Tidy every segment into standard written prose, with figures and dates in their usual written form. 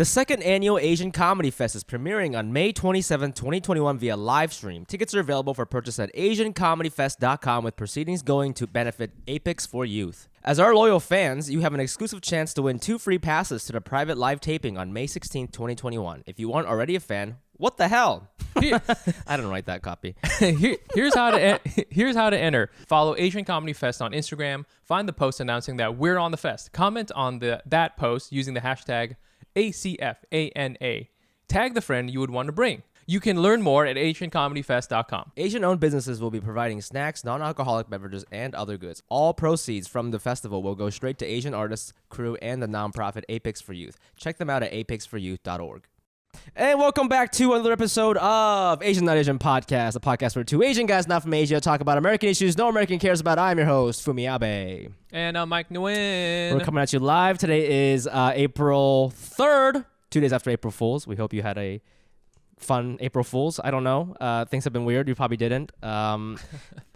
The second annual Asian Comedy Fest is premiering on May 27, 2021 via live stream. Tickets are available for purchase at asiancomedyfest.com with proceedings going to benefit AAPIs for Youth. As our loyal fans, you have an exclusive chance to win 2 free passes to the private live taping on May 16, 2021. If you aren't already a fan, what the hell? I didn't write that copy. Here's how to enter. Follow Asian Comedy Fest on Instagram. Find the post announcing that we're on the fest. Comment on that post using the hashtag ACFANA. Tag the friend you would want to bring. You can learn more at asiancomedyfest.com. Asian-owned businesses will be providing snacks, non-alcoholic beverages, and other goods. All proceeds from the festival will go straight to Asian artists, crew, and the nonprofit AAPIs for Youth. Check them out at apicsforyouth.org. And welcome back to another episode of Asian Not Asian Podcast, a podcast where 2 Asian guys not from Asia talk about American issues no American cares about. I'm your host, Fumi Abe. And I'm Mike Nguyen. We're coming at you live. Today is April 3rd, 2 days after April Fool's. We hope you had a fun April Fools. I don't know. Things have been weird. You probably didn't.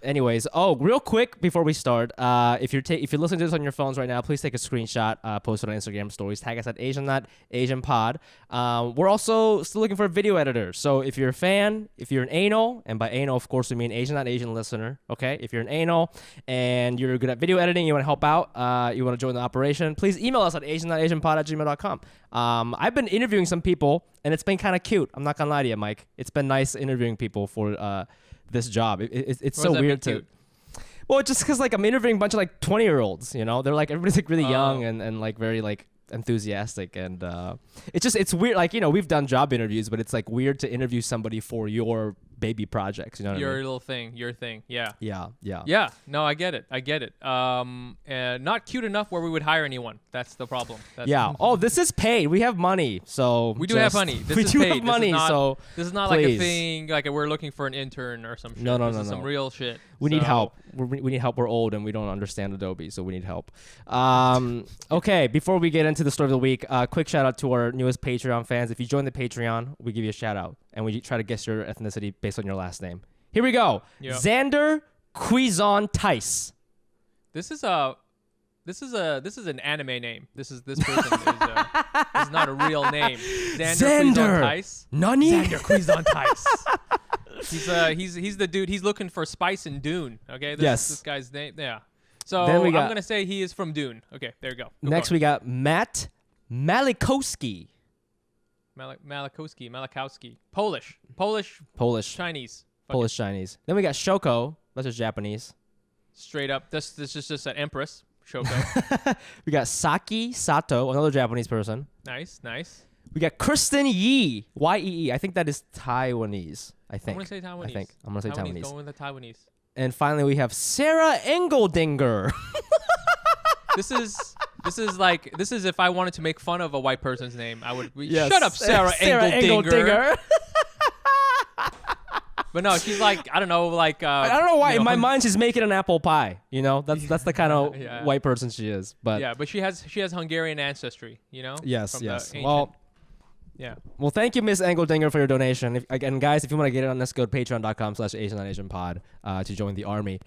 Anyways, real quick before we start, if you're listening to this on your phones right now, please take a screenshot, post it on Instagram stories, tag us at Asian Not Asian Pod. We're also still looking for a video editor. So if you're a fan, if you're an anal, and by anal, of course, we mean Asian Not Asian listener. Okay, if you're an anal and you're good at video editing, you want to help out, you want to join the operation, please email us at asiannotasianpod@gmail.com. I've been interviewing some people, and it's been kind of cute. I'm not gonna lie to you, Mike. It's been nice interviewing people for this job. It's so weird to. Well, just because like I'm interviewing a bunch of like 20-year-olds, you know, they're like everybody's like really young and like very like enthusiastic, and it's weird. Like, you know, we've done job interviews, but it's like weird to interview somebody for your baby projects. You know what I mean? Little thing, your thing. Yeah. Yeah. No, I get it. And not cute enough where we would hire anyone. That's the problem. This is paid. We have money, so we do have money. We do have money, so this is not please. like a thing. Like we're looking for an intern or some shit. No. This is some real shit. We need help. We need help. We're old and we don't understand Adobe, so we need help. Okay, before we get into the story of the week, quick shout out to our newest Patreon fans. If you join the Patreon, we give you a shout out, and we try to guess your ethnicity based on your last name. Here we go. Yep. Xander Quizon Tice. This is an anime name. This person is not a real name. Xander Tice. Nani? Xander Quizon Tice. He's the dude. He's looking for spice in Dune. Okay. This guy's name. Yeah. So I'm gonna say he is from Dune. Okay. There you go. Next we got Matt Malikowski. Malakowski. Polish. Chinese. Polish Chinese. Then we got Shoko. That's just Japanese. Straight up. This is just an empress. Shoko. We got Saki Sato, another Japanese person. Nice. We got Kristen Yee. Yee. I think that is Taiwanese. I'm going to say Taiwanese. I'm going to say Taiwanese. Going with the Taiwanese. And finally, we have Sarah Engeldinger. This is if I wanted to make fun of a white person's name, I would. Yes. Shut up, Sarah Engeldinger. Engeldinger. But no, she's like, I don't know, like. I don't know why. In my mind, she's making an apple pie. You know, that's the kind of white person she is. But yeah, but she has Hungarian ancestry. You know. Yes. Yeah. Well, thank you, Miss Engeldinger, for your donation. Again, guys, if you want to get it on this, go to patreon.com/AsianNotAsianPod to join the army.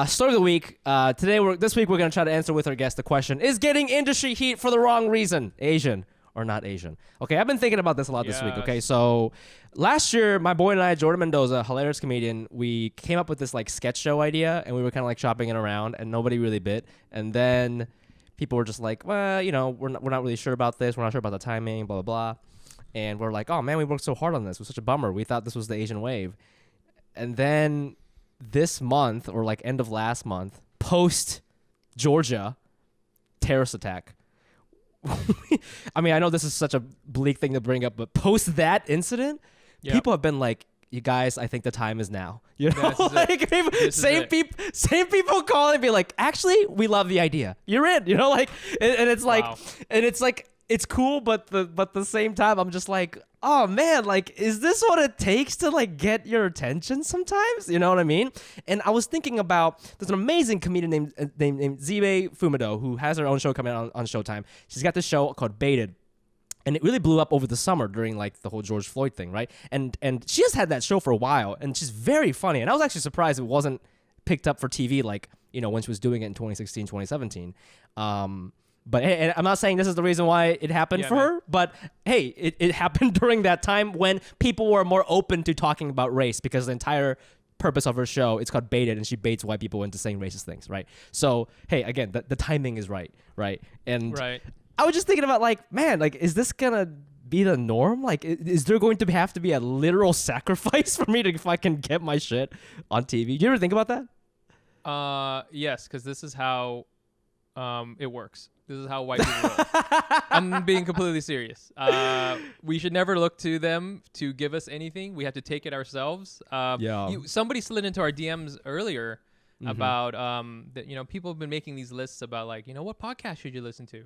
Story of the week. This week, we're going to try to answer with our guest the question: is getting industry heat for the wrong reason Asian or not Asian? Okay, I've been thinking about this a lot this week. Okay, so last year, my boy and I, Jordan Mendoza, hilarious comedian, we came up with this like sketch show idea, and we were kind of like shopping it around, and nobody really bit. And then people were just like, well, you know, we're not really sure about this. We're not sure about the timing, blah, blah, blah. And we're like, oh, man, we worked so hard on this. It was such a bummer. We thought this was the Asian wave. And then this month, or like end of last month, post-Georgia terrorist attack. I mean, I know this is such a bleak thing to bring up, but post that incident, people have been like, you guys, I think the time is now. You know, like same people call and be like, actually, we love the idea. You're in. You know, like, and it's like, and it's like, it's cool, but the same time, I'm just like, oh man, like, is this what it takes to like get your attention sometimes? You know what I mean? And I was thinking about, there's an amazing comedian named Zibe Fumido who has her own show coming out on Showtime. She's got this show called Baited. And it really blew up over the summer during like the whole George Floyd thing, right? And she has had that show for a while, and she's very funny. And I was actually surprised it wasn't picked up for TV, like, you know, when she was doing it in 2016, 2017. But hey, and I'm not saying this is the reason why it happened for her, but hey, it happened during that time when people were more open to talking about race, because the entire purpose of her show, it's called Baited, and she baits white people into saying racist things, right? So hey, again, the timing is right? And I was just thinking about like, man, like, is this gonna be the norm? Like, is there going to have to be a literal sacrifice for me to fucking get my shit on TV? Do you ever think about that? Yes, because this is how it works. This is how white people roll. I'm being completely serious. We should never look to them to give us anything. We have to take it ourselves. Somebody slid into our DMs earlier about that. You know, people have been making these lists about like, you know, what podcast should you listen to?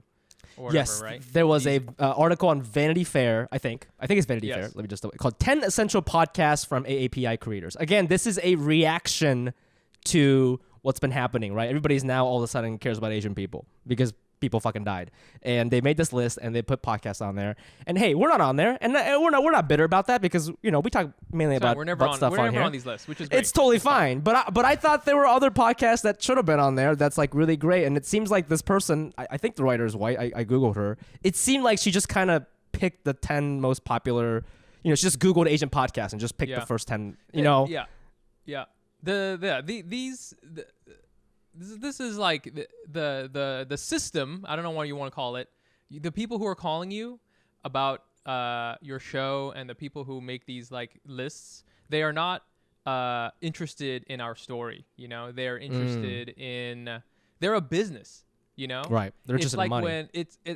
Or whatever, yes, right? There was a article on Vanity Fair. I think it's Vanity Fair. Let me just called 10 Essential Podcasts from AAPI Creators. Again, this is a reaction to what's been happening, right? Everybody's now all of a sudden cares about Asian people because people fucking died, and they made this list and they put podcasts on there. And hey, we're not on there, and we're not bitter about that, because you know we talk mainly about stuff we're never here. on these lists, which is great. It's totally fine. But I thought there were other podcasts that should have been on there. That's like really great. And it seems like this person, I think the writer is white. I googled her. It seemed like she just kind of picked the 10 most popular. You know, she just googled Asian podcasts and just picked the first 10. You know. Yeah. This is like the system. I don't know what you want to call it. The people who are calling you about your show and the people who make these like lists, they are not interested in our story. You know, they're interested in. They're a business. You know, right? They're interested in money. When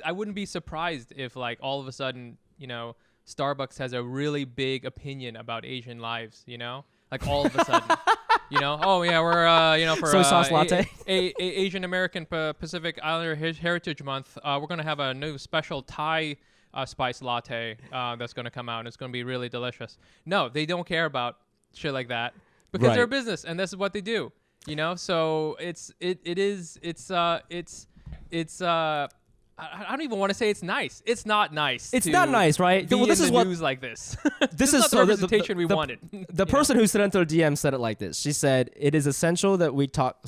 I wouldn't be surprised if like all of a sudden, you know, Starbucks has a really big opinion about Asian lives. You know, like all of a sudden. You know, oh yeah, we're you know, for soy sauce latte, Asian American Pacific Islander Heritage Month, we're gonna have a new special Thai spice latte that's gonna come out, and it's gonna be really delicious. No, they don't care about shit like that because they're a business, and this is what they do. You know, so it's I don't even want to say it's nice. It's not nice. It's not nice, right? Well, this is what news like this. This is not the representation we wanted. The person who sent into her DM said it like this. She said, "It is essential that we talk.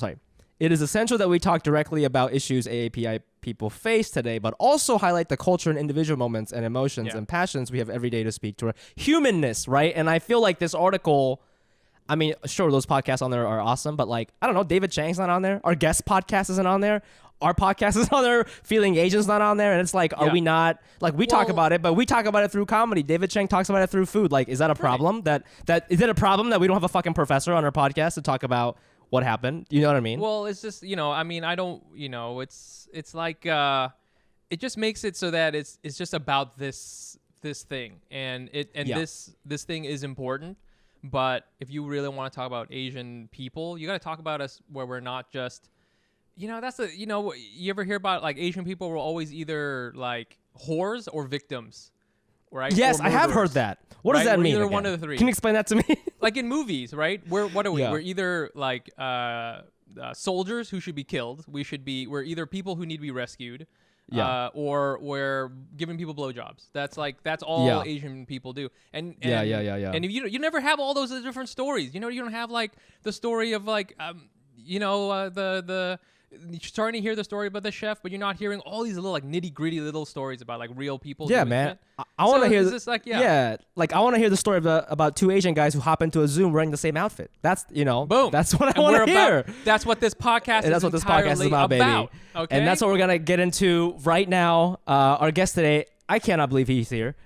It is essential that we talk directly about issues AAPI people face today, but also highlight the culture and individual moments and emotions and passions we have every day to speak to our humanness." Right? And I feel like this article. I mean, sure, those podcasts on there are awesome, but like, I don't know, David Chang's not on there. Our guest podcast isn't on there. Our podcast is on there. Feeling Asian's not on there. And it's like, are we not, like, we talk about it, but we talk about it through comedy. David Chang talks about it through food. Like, is that a problem? Is it a problem that we don't have a fucking professor on our podcast to talk about what happened? You know what I mean? Well, it's just, you know, I mean, I don't, you know, it's like, it just makes it so that it's just about this thing. And this thing is important. But if you really want to talk about Asian people, you got to talk about us where we're not just, you know, you know, you ever hear about like Asian people were always either like whores or victims, right? Yes, I have heard that. What does that mean? Either one of the three. Can you explain that to me? Like in movies, right? What are we? We're either like soldiers who should be killed. We're either people who need to be rescued. Or we're giving people blowjobs. That's all Asian people do. And if you never have all those different stories. You know, you don't have like the story of like you know, the you're starting to hear the story about the chef, but you're not hearing all these little like nitty gritty little stories about like real people. Yeah, man. I want to hear this. Like, like I want to hear the story about two Asian guys who hop into a Zoom wearing the same outfit. That's, you know, boom. That's what I want to hear. That's what this podcast and that's what this podcast is about, baby. Okay? And that's what we're gonna get into right now. Our guest today, I cannot believe he's here.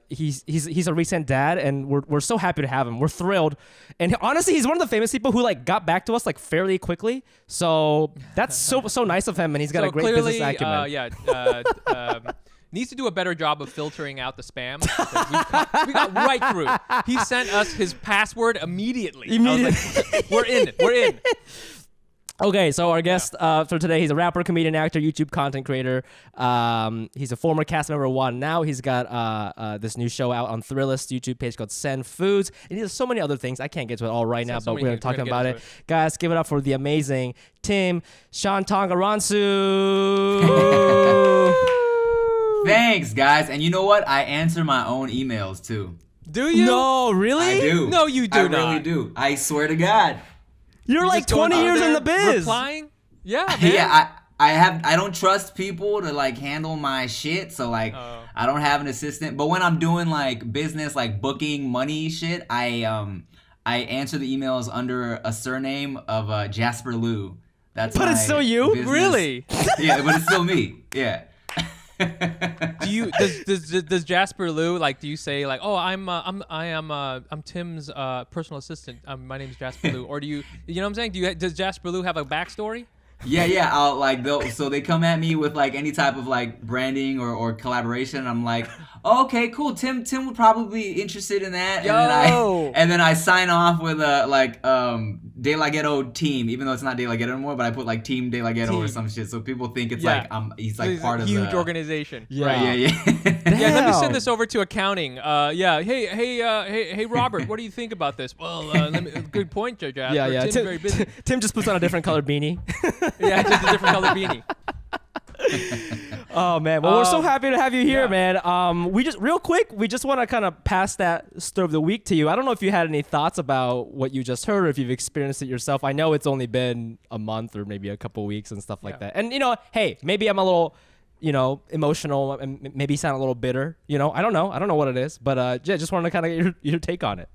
He's a recent dad, and we're so happy to have him. We're thrilled, and honestly, he's one of the famous people who like got back to us like fairly quickly. So that's so nice of him, and he's got a great business acumen. Needs to do a better job of filtering out the spam. We got right through. He sent us his password immediately. I was like, we're in. Okay, so our guest for today, he's a rapper, comedian, actor, YouTube content creator. He's a former cast member of Wildn Out. He's got this new show out on Thrillist's YouTube page called Send Foods. And he does so many other things. I can't get to it all right now, but we're talking about it. Guys, give it up for the amazing Tim Chantarangsu. Thanks, guys. And you know what? I answer my own emails, too. Do you? No, really? I do. No, you do not. I really do. I swear to God. You're like 20 years in the biz. Replying? Yeah, man. Yeah, I don't trust people to like handle my shit, so like I don't have an assistant. But when I'm doing like business, like booking money shit, I answer the emails under a surname of Jasper Lou. But it's still you? business. Really? Yeah, but it's still me. Yeah. Does Jasper Lou, like, do you say like, oh, I'm Tim's personal assistant, my name is Jasper Lou, or do you know what I'm saying, does Jasper Lou have a backstory? Yeah. I'll like so they come at me with like any type of like branding or collaboration. And I'm like, oh, okay, cool. Tim would probably be interested in that. And then I sign off with a like DeLaGhetto team, even though it's not DeLaGhetto anymore. But I put like Team DeLaGhetto or some shit, so people think it's like he's like part of huge the organization. Yeah. Right. Yeah. Yeah, let me send this over to accounting. Hey, Robert, what do you think about this? Well, good point, Jasper. Yeah. Tim's very busy. Tim just puts on a different colored beanie. Yeah, just a different color beanie. Oh man, well we're so happy to have you here, man. We just want to kind of pass that story of the week to you. I don't know if you had any thoughts about what you just heard, or if you've experienced it yourself. I know it's only been a month or maybe a couple weeks and stuff like that. And hey, maybe I'm a little, emotional and maybe sound a little bitter. I don't know what it is, but just wanted to kind of get your take on it.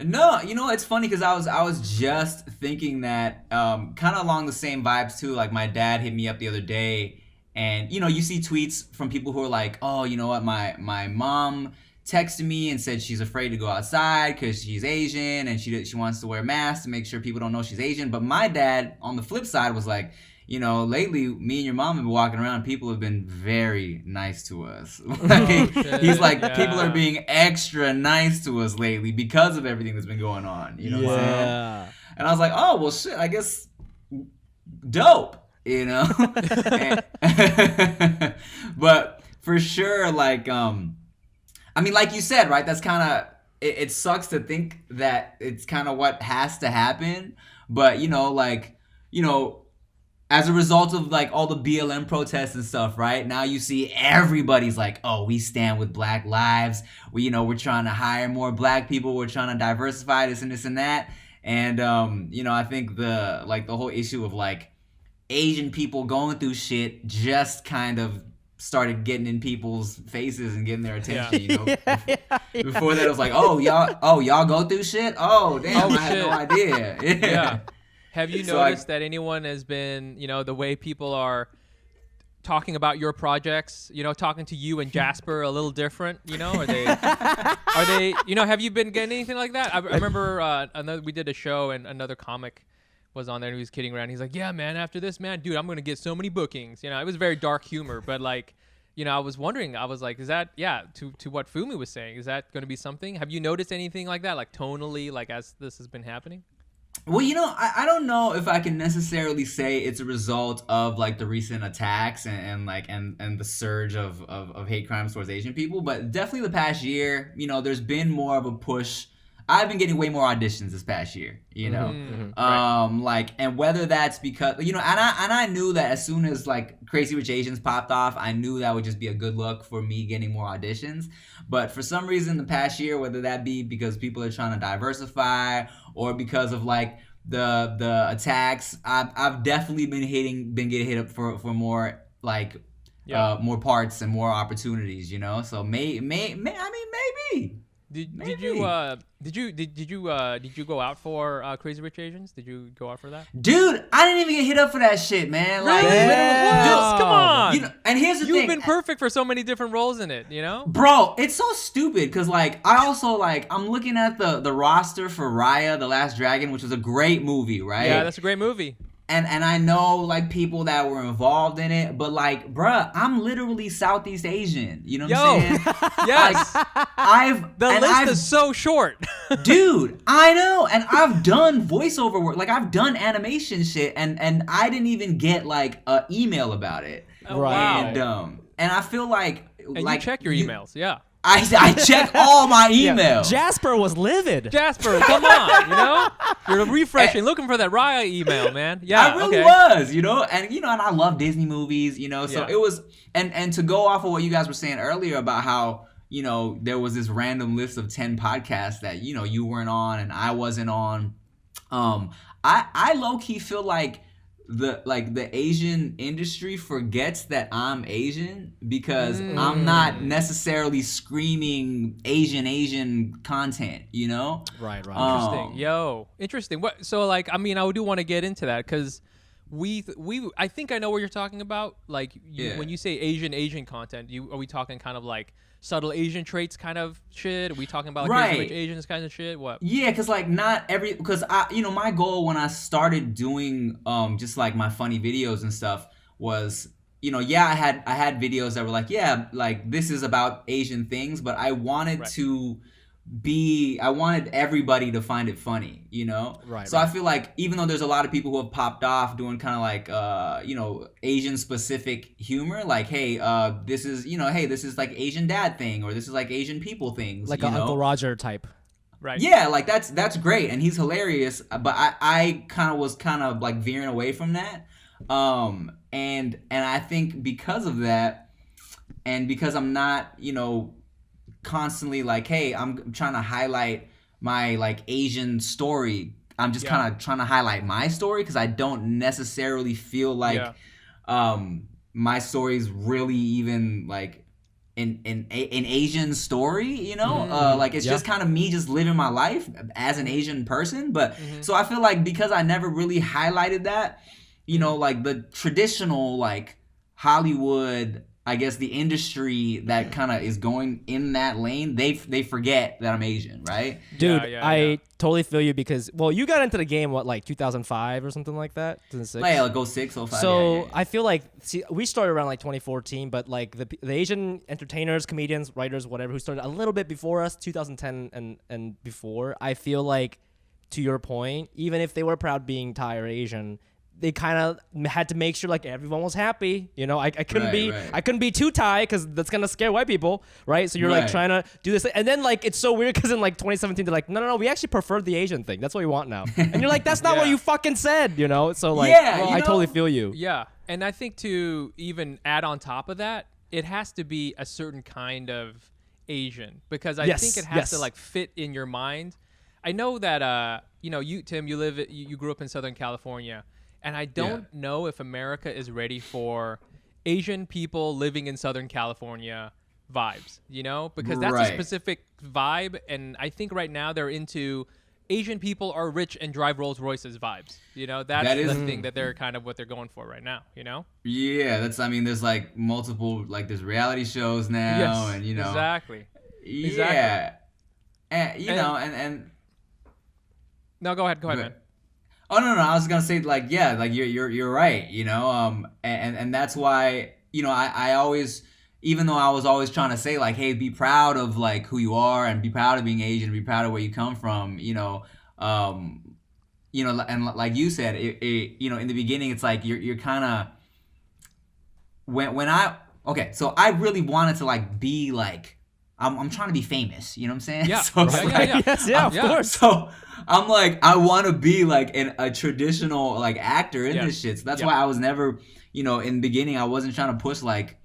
No, it's funny because I was just thinking that kind of along the same vibes too. Like my dad hit me up the other day, and you see tweets from people who are like, oh, you know what, my mom texted me and said she's afraid to go outside because she's Asian and she wants to wear masks to make sure people don't know she's Asian. But my dad on the flip side was like, lately me and your mom have been walking around, people have been very nice to us. He's like, people are being extra nice to us lately because of everything that's been going on. You know what I'm saying? And I was like, oh, well, shit, I guess dope, But for sure, like, like you said, right, that's kind of, it sucks to think that it's kind of what has to happen. But, as a result of like all the BLM protests and stuff, right? Now you see everybody's like, oh, we stand with Black lives. We're trying to hire more Black people. We're trying to diversify this and this and that. And, I think the whole issue of like Asian people going through shit just kind of started getting in people's faces and getting their attention, Before that, it was like, oh, y'all go through shit? Oh, damn, I had no idea. Yeah. Have you noticed that anyone has been, the way people are talking about your projects, talking to you and Jasper a little different, Are they, have you been getting anything like that? I remember we did a show and another comic was on there and he was kidding around. He's like, yeah, man, after this, man, dude, I'm going to get so many bookings. It was very dark humor, but like, I was wondering, I was like, is that, to what Fumi was saying, is that going to be something? Have you noticed anything like that, like tonally, like as this has been happening? Well, I don't know if I can necessarily say it's a result of like the recent attacks and the surge of hate crimes towards Asian people, but definitely the past year, there's been more of a push. I've been getting way more auditions this past year, Right. And whether that's because, and I knew that as soon as like Crazy Rich Asians popped off, I knew that would just be a good look for me getting more auditions. But for some reason the past year, whether that be because people are trying to diversify or because of like the attacks, I've definitely been getting hit up for more like more parts and more opportunities, So maybe. Did you go out for Crazy Rich Asians? Did you go out for that? Dude, I didn't even get hit up for that shit, man. Like, Dude, come on. And here's the thing. You've been perfect for so many different roles in it, Bro, it's so stupid because like I also like I'm looking at the roster for Raya, The Last Dragon, which was a great movie, right? Yeah, that's a great movie. And I know like people that were involved in it, but like, bruh, I'm literally Southeast Asian. You know what I'm saying? Yes. Like, the list is so short. Dude, I know. And I've done voiceover work. Like I've done animation shit and I didn't even get like an email about it. Oh, wow. And I feel like you check your emails, yeah. I check all my emails. Yeah. Jasper was livid. Jasper, come on, You're refreshing, looking for that Raya email, man. Yeah, I really was, and and I love Disney movies, so it was, and to go off of what you guys were saying earlier about how, there was this random list of 10 podcasts that, you weren't on and I wasn't on. I low-key feel like the Asian industry forgets that I'm Asian because I'm not necessarily screaming Asian content, you know? Right. Interesting. Interesting. What? So like, I mean, I do want to get into that because I think I know what you're talking about. Like when you say Asian content, are we talking kind of like subtle Asian traits kind of shit? Are we talking about like rich Asians kind of shit? What? Yeah, because like because my goal when I started doing just like my funny videos and stuff was, I had videos that were like, like this is about Asian things, but I wanted I wanted everybody to find it funny, Right. So I feel like even though there's a lot of people who have popped off doing kind of like Asian specific humor, like this is like Asian dad thing, or this is like Asian people things, like an Uncle Roger type. Right. Yeah, like that's great, and he's hilarious. But I was kind of like veering away from that, and I think because of that, and because I'm not constantly like, hey, I'm trying to highlight my like Asian story. I'm just kind of trying to highlight my story because I don't necessarily feel like my story is really even like an Asian story, like it's just kind of me just living my life as an Asian person. But so I feel like because I never really highlighted that, like the traditional like Hollywood, I guess the industry that kind of is going in that lane, they forget that I'm Asian, right? Dude, I totally feel you because, well, you got into the game, what, like 2005 or something like that? 2006? Like 06, 05. So I feel like, we started around like 2014, but like the Asian entertainers, comedians, writers, whatever, who started a little bit before us, 2010 and before, I feel like, to your point, even if they were proud being Thai or Asian, they kind of had to make sure like everyone was happy, I couldn't be too Thai because that's gonna scare white people, right? So you're like trying to do this, and then like it's so weird because in like 2017 they're like, no, we actually prefer the Asian thing. That's what we want now, and you're like, that's not what you fucking said, So like, I totally feel you. Yeah, and I think to even add on top of that, it has to be a certain kind of Asian because I think it has to like fit in your mind. I know that you Tim, you grew up in Southern California. And I don't know if America is ready for Asian people living in Southern California vibes, because that's a specific vibe. And I think right now they're into Asian people are rich and drive Rolls Royces vibes. That is the thing that they're kind of what they're going for right now, Yeah, there's like multiple, like there's reality shows now and, Exactly. Yeah. And, and no, go ahead, man. Oh no! I was gonna say like you're right, and that's why I always, even though I was always trying to say like, hey, be proud of like who you are and be proud of being Asian, be proud of where you come from, and like you said, in the beginning it's like you're kind of so I really wanted to like be like I'm trying to be famous, you know what I'm saying? Yeah, so of course. So I'm like, I want to be like a traditional like actor in this shit. So that's why I was never, in the beginning, I wasn't trying to push like,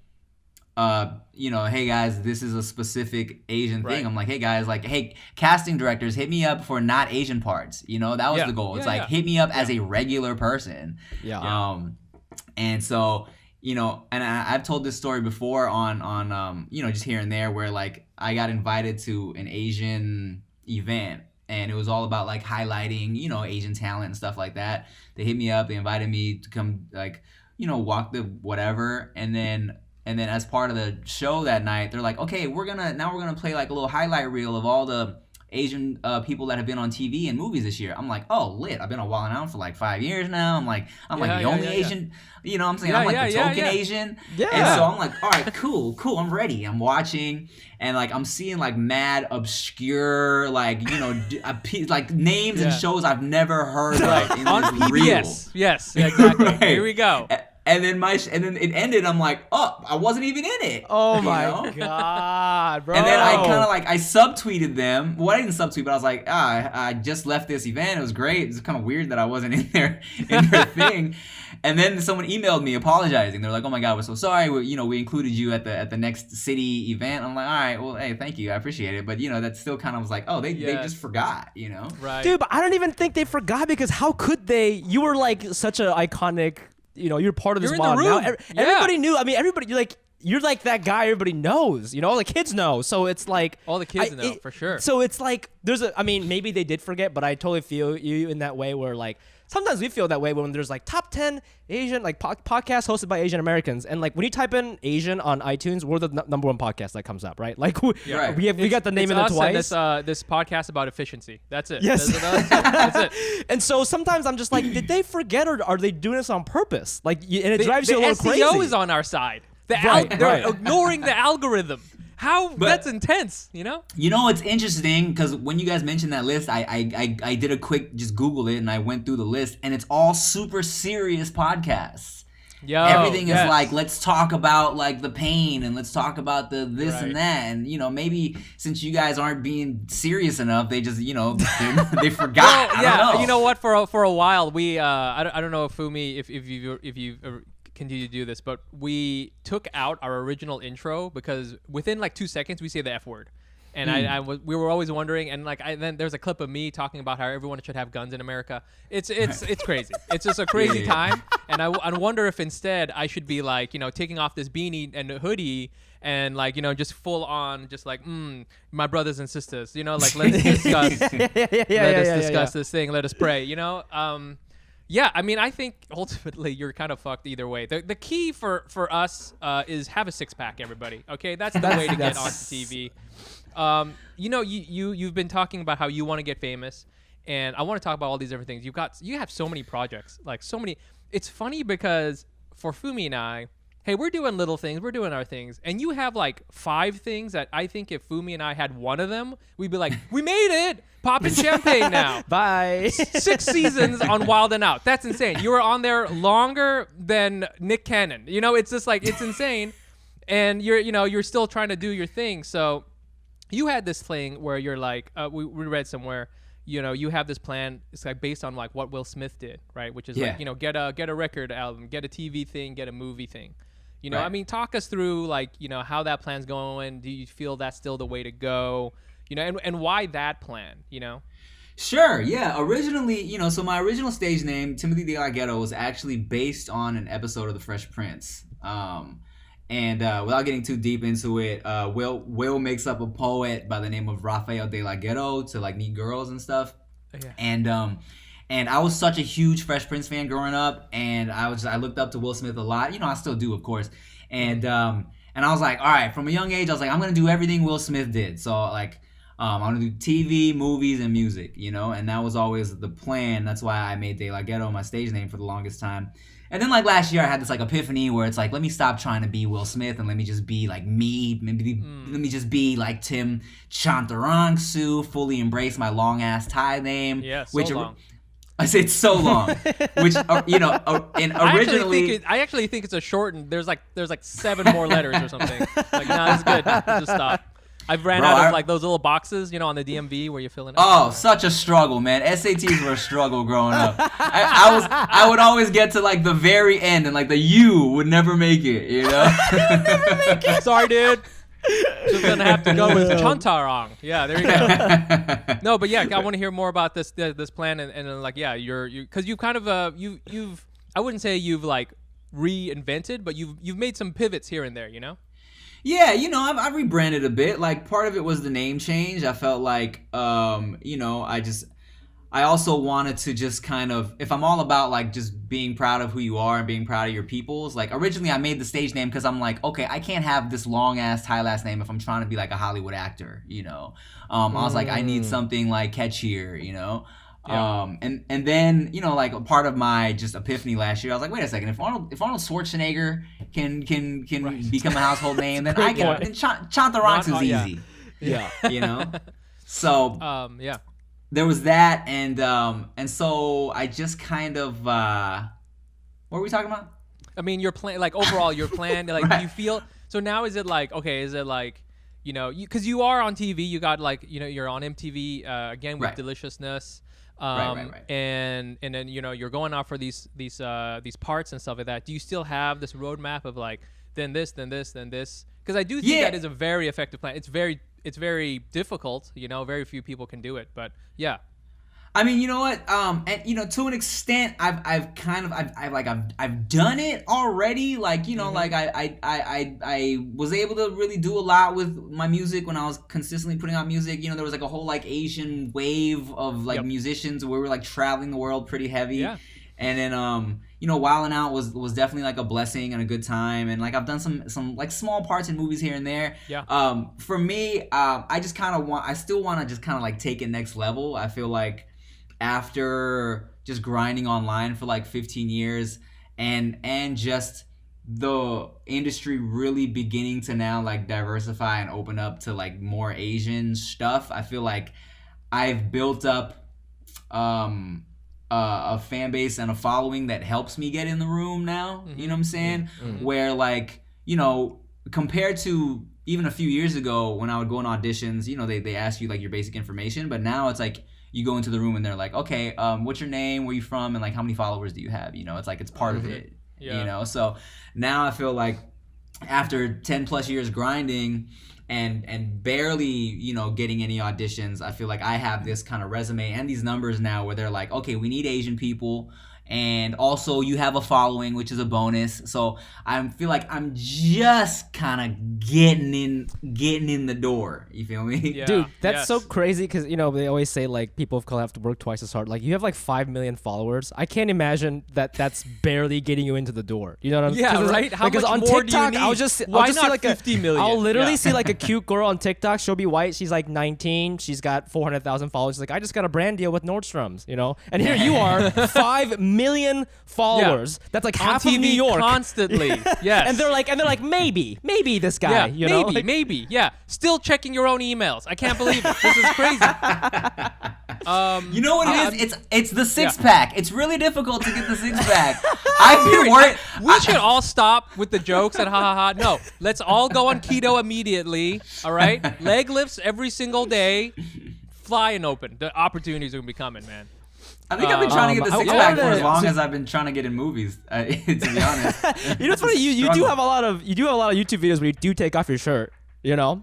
hey guys, this is a specific Asian thing. I'm like, hey guys, like, hey, casting directors, hit me up for not Asian parts. That was the goal. It's like, hit me up as a regular person. And so, and I've told this story before on just here and there where like I got invited to an Asian event. And it was all about like highlighting, Asian talent and stuff like that. They hit me up. They invited me to come like, walk the whatever. And then as part of the show that night, they're like, okay, we're gonna play like a little highlight reel of all the Asian people that have been on TV and movies this year. I'm like, oh, lit. I've been on Wildn Out for like 5 years now. I'm like the only Asian, I'm saying? I'm like the token Asian. Yeah. And so I'm like, all right, cool. I'm ready. I'm watching and like I'm seeing like mad obscure like, like names and shows I've never heard of in on this PBS. reel. Yes, exactly. Here we go. And then it ended. I'm like, oh, I wasn't even in it. Oh my god, bro. And then I kind of like I subtweeted them. Well, I didn't subtweet, but I was like, I just left this event. It was great. It's kind of weird that I wasn't in their thing. And then someone emailed me apologizing. They're like, "Oh my God, we're so sorry. We included you at the next city event." I'm like, "All right, well, hey, thank you, I appreciate it." But that still kind of was like, "Oh, they just forgot," Right. Dude, but I don't even think they forgot because how could they? You were like such an iconic. You're part of this You're in the mob. room. Now, everybody knew. I mean, everybody. You're like that guy. Everybody knows. The kids know. So it's like all the kids know for sure. So it's like maybe they did forget, but I totally feel you in that way where like. Sometimes we feel that way when there's like top 10 Asian podcasts hosted by Asian Americans, and like when you type in Asian on iTunes, we're the number one podcast that comes up, right? Like we got the name in it twice. And this podcast about efficiency. That's it. Yes, that's it. And so sometimes I'm just like, did they forget or are they doing this on purpose? Like, and it drives you a little crazy. The SEO is on our side. They're ignoring the algorithm. That's intense, It's interesting because when you guys mentioned that list, I did a quick just Google it and I went through the list and it's all super serious podcasts. Everything is like, let's talk about like the pain and let's talk about the this and that, and maybe since you guys aren't being serious enough, they just they forgot. Well, I don't know. You know what? For a while we I don't know if Fumi if you continue to do this, but we took out our original intro because within like 2 seconds we say the F word, and we were always wondering, and like then there's a clip of me talking about how everyone should have guns in America. It's crazy. It's just a crazy time, and I wonder if instead I should be like taking off this beanie and hoodie and like just full on just like my brothers and sisters, like let's discuss this thing, let us pray, Yeah, I mean, I think ultimately you're kind of fucked either way. The key for us is have a six-pack, everybody. Okay, that's the way to get onto TV. You've been talking about how you want to get famous, and I want to talk about all these different things. You have so many projects, like so many. It's funny because for Fumi and I, hey, we're doing little things, we're doing our things, and you have like 5 things that I think if Fumi and I had one of them, we'd be like, we made it, popping champagne now. Bye. 6 seasons on Wildn Out. That's insane. You were on there longer than Nick Cannon. It's just like, it's insane, and you're still trying to do your thing. So you had this thing where you're like, we read somewhere, you have this plan. It's like based on like what Will Smith did, right? Which is like, get a record album, get a TV thing, get a movie thing. Right. I mean, talk us through like, how that plan's going. Do you feel that's still the way to go? And why that plan, Sure, yeah. Originally, so my original stage name, Tim DeLaGhetto, was actually based on an episode of The Fresh Prince. And without getting too deep into it, Will makes up a poet by the name of Rafael DeLaGhetto to like meet girls and stuff. Yeah. And I was such a huge Fresh Prince fan growing up, and I looked up to Will Smith a lot. I still do, of course. And I was like, all right, from a young age, I was like, I'm gonna do everything Will Smith did. So like, I'm gonna do TV, movies, and music. And that was always the plan. That's why I made DeLaGhetto my stage name for the longest time. And then like last year, I had this like epiphany where it's like, let me stop trying to be Will Smith and let me just be like me. Let me just be like Tim Chantarangsu, fully embrace my long ass Thai name. Yeah, so long. I say it's so long, which and originally I actually think it's a shortened. There's like 7 more letters or something. Like, nah, it's good. Just stop. I've ran out of like those little boxes, on the DMV where you fill in. Oh, such a struggle, man. SATs were a struggle growing up. I would always get to like the very end, and like the U would never make it. Never make it. Sorry, dude. Just gonna have to go with Chantarang. Yeah, there you go. No, but yeah, I want to hear more about this plan and like, yeah, you're because you kind of you've I wouldn't say you've like reinvented, but you've made some pivots here and there, Yeah, I've rebranded a bit. Like part of it was the name change. I felt like I also wanted to just kind of, if I'm all about like just being proud of who you are and being proud of your peoples, like originally I made the stage name because I'm like, okay, I can't have this long ass Thai last name if I'm trying to be like a Hollywood actor, I was like, I need something like catchier, Yeah. And then like a part of my just epiphany last year, I was like, wait a second, if Arnold Schwarzenegger can become a household name, then I can. And Chantarangsu is easy. Yeah. So yeah. There was that, and so I just kind of what were we talking about? I mean, your plan, like overall, your plan, like, Right. do you feel? So now, is it like, okay? Is it like, because you are on TV, you got like, you're on MTV again with Right. Deliciousness, Right. and then you're going out for these parts and stuff like that. Do you still have this roadmap of like then this, then this, then this? Because I do think Yeah. that is a very effective plan. It's very difficult. Very few people can do it, but yeah. I mean, you know what? And to an extent, I've done it already. Like, like I was able to really do a lot with my music when I was consistently putting out music. There was like a whole like Asian wave of like musicians where we were like traveling the world pretty heavy. Yeah. And then Wildn Out was definitely like a blessing and a good time. And like I've done some like small parts in movies here and there. Yeah. For me, I still want to just kind of like take it next level. I feel like after just grinding online for like 15 years and just the industry really beginning to now like diversify and open up to like more Asian stuff, I feel like I've built up a fan base and a following that helps me get in the room now. You know what I'm saying? Where like, compared to even a few years ago when I would go on auditions, they ask you like your basic information, but now it's like you go into the room and they're like, okay, what's your name, where you from, and like how many followers do you have? It's like it's part of it. So now I feel like after 10 plus years grinding and barely getting any auditions, I feel like I have this kind of resume and these numbers now where they're like, okay, we need Asian people, and also you have a following, which is a bonus. So I feel like I'm just kind of getting in the door. You feel me? Yeah. Dude, that's Yes. so crazy because they always say like people of color have to work twice as hard. Like you have like 5 million followers. I can't imagine that's barely getting you into the door. You know what I'm saying? Yeah, right? How Because much on more do you TikTok, need? I'll just Why see not like 50 million? I'll literally Yeah. see like a cute girl on TikTok. She'll be white. She's like 19. She's got 400,000 followers. She's like, I just got a brand deal with Nordstrom's. And here you are, 5 million followers. That's like On half TV of New York. constantly. Yes. And they're like maybe this guy. Yeah, maybe. Yeah. Still checking your own emails. I can't believe it. This is crazy. You know what it is? It's the six pack. It's really difficult to get the six pack. I've been worried. We should all stop with the jokes and ha ha ha. No, let's all go on keto immediately. All right? Leg lifts every single day. Fly and open. The opportunities are going to be coming, man. I think I've been trying to get the I six pack for wanted as to- long as I've been trying to get in movies. To be honest, It's funny. You do have a lot of YouTube videos where you do take off your shirt.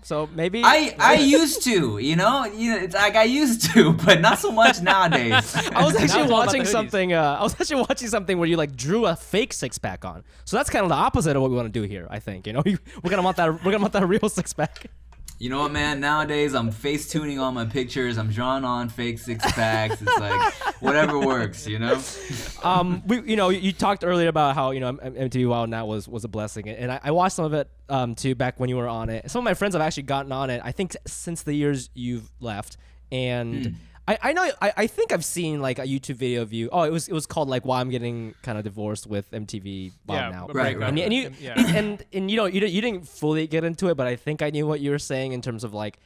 So maybe I used to, it's like I used to, but not so much nowadays. I was Now actually it's all about watching the hoodies. something. I was actually watching something where you like drew a fake six pack on. So that's kind of the opposite of what we want to do here. I think we're gonna want that real six pack. You know what, man? Nowadays, I'm face tuning all my pictures. I'm drawing on fake six packs. It's like whatever works, You talked earlier about how MTV Wildn Out was a blessing, and I watched some of it too back when you were on it. Some of my friends have actually gotten on it. I think since the years you've left, and I know I think I've seen like a YouTube video of you. Oh, it was called like Why I'm Getting Kind of Divorced with MTV Wildn Out. Right. And you you didn't fully get into it, but I think I knew what you were saying in terms of like,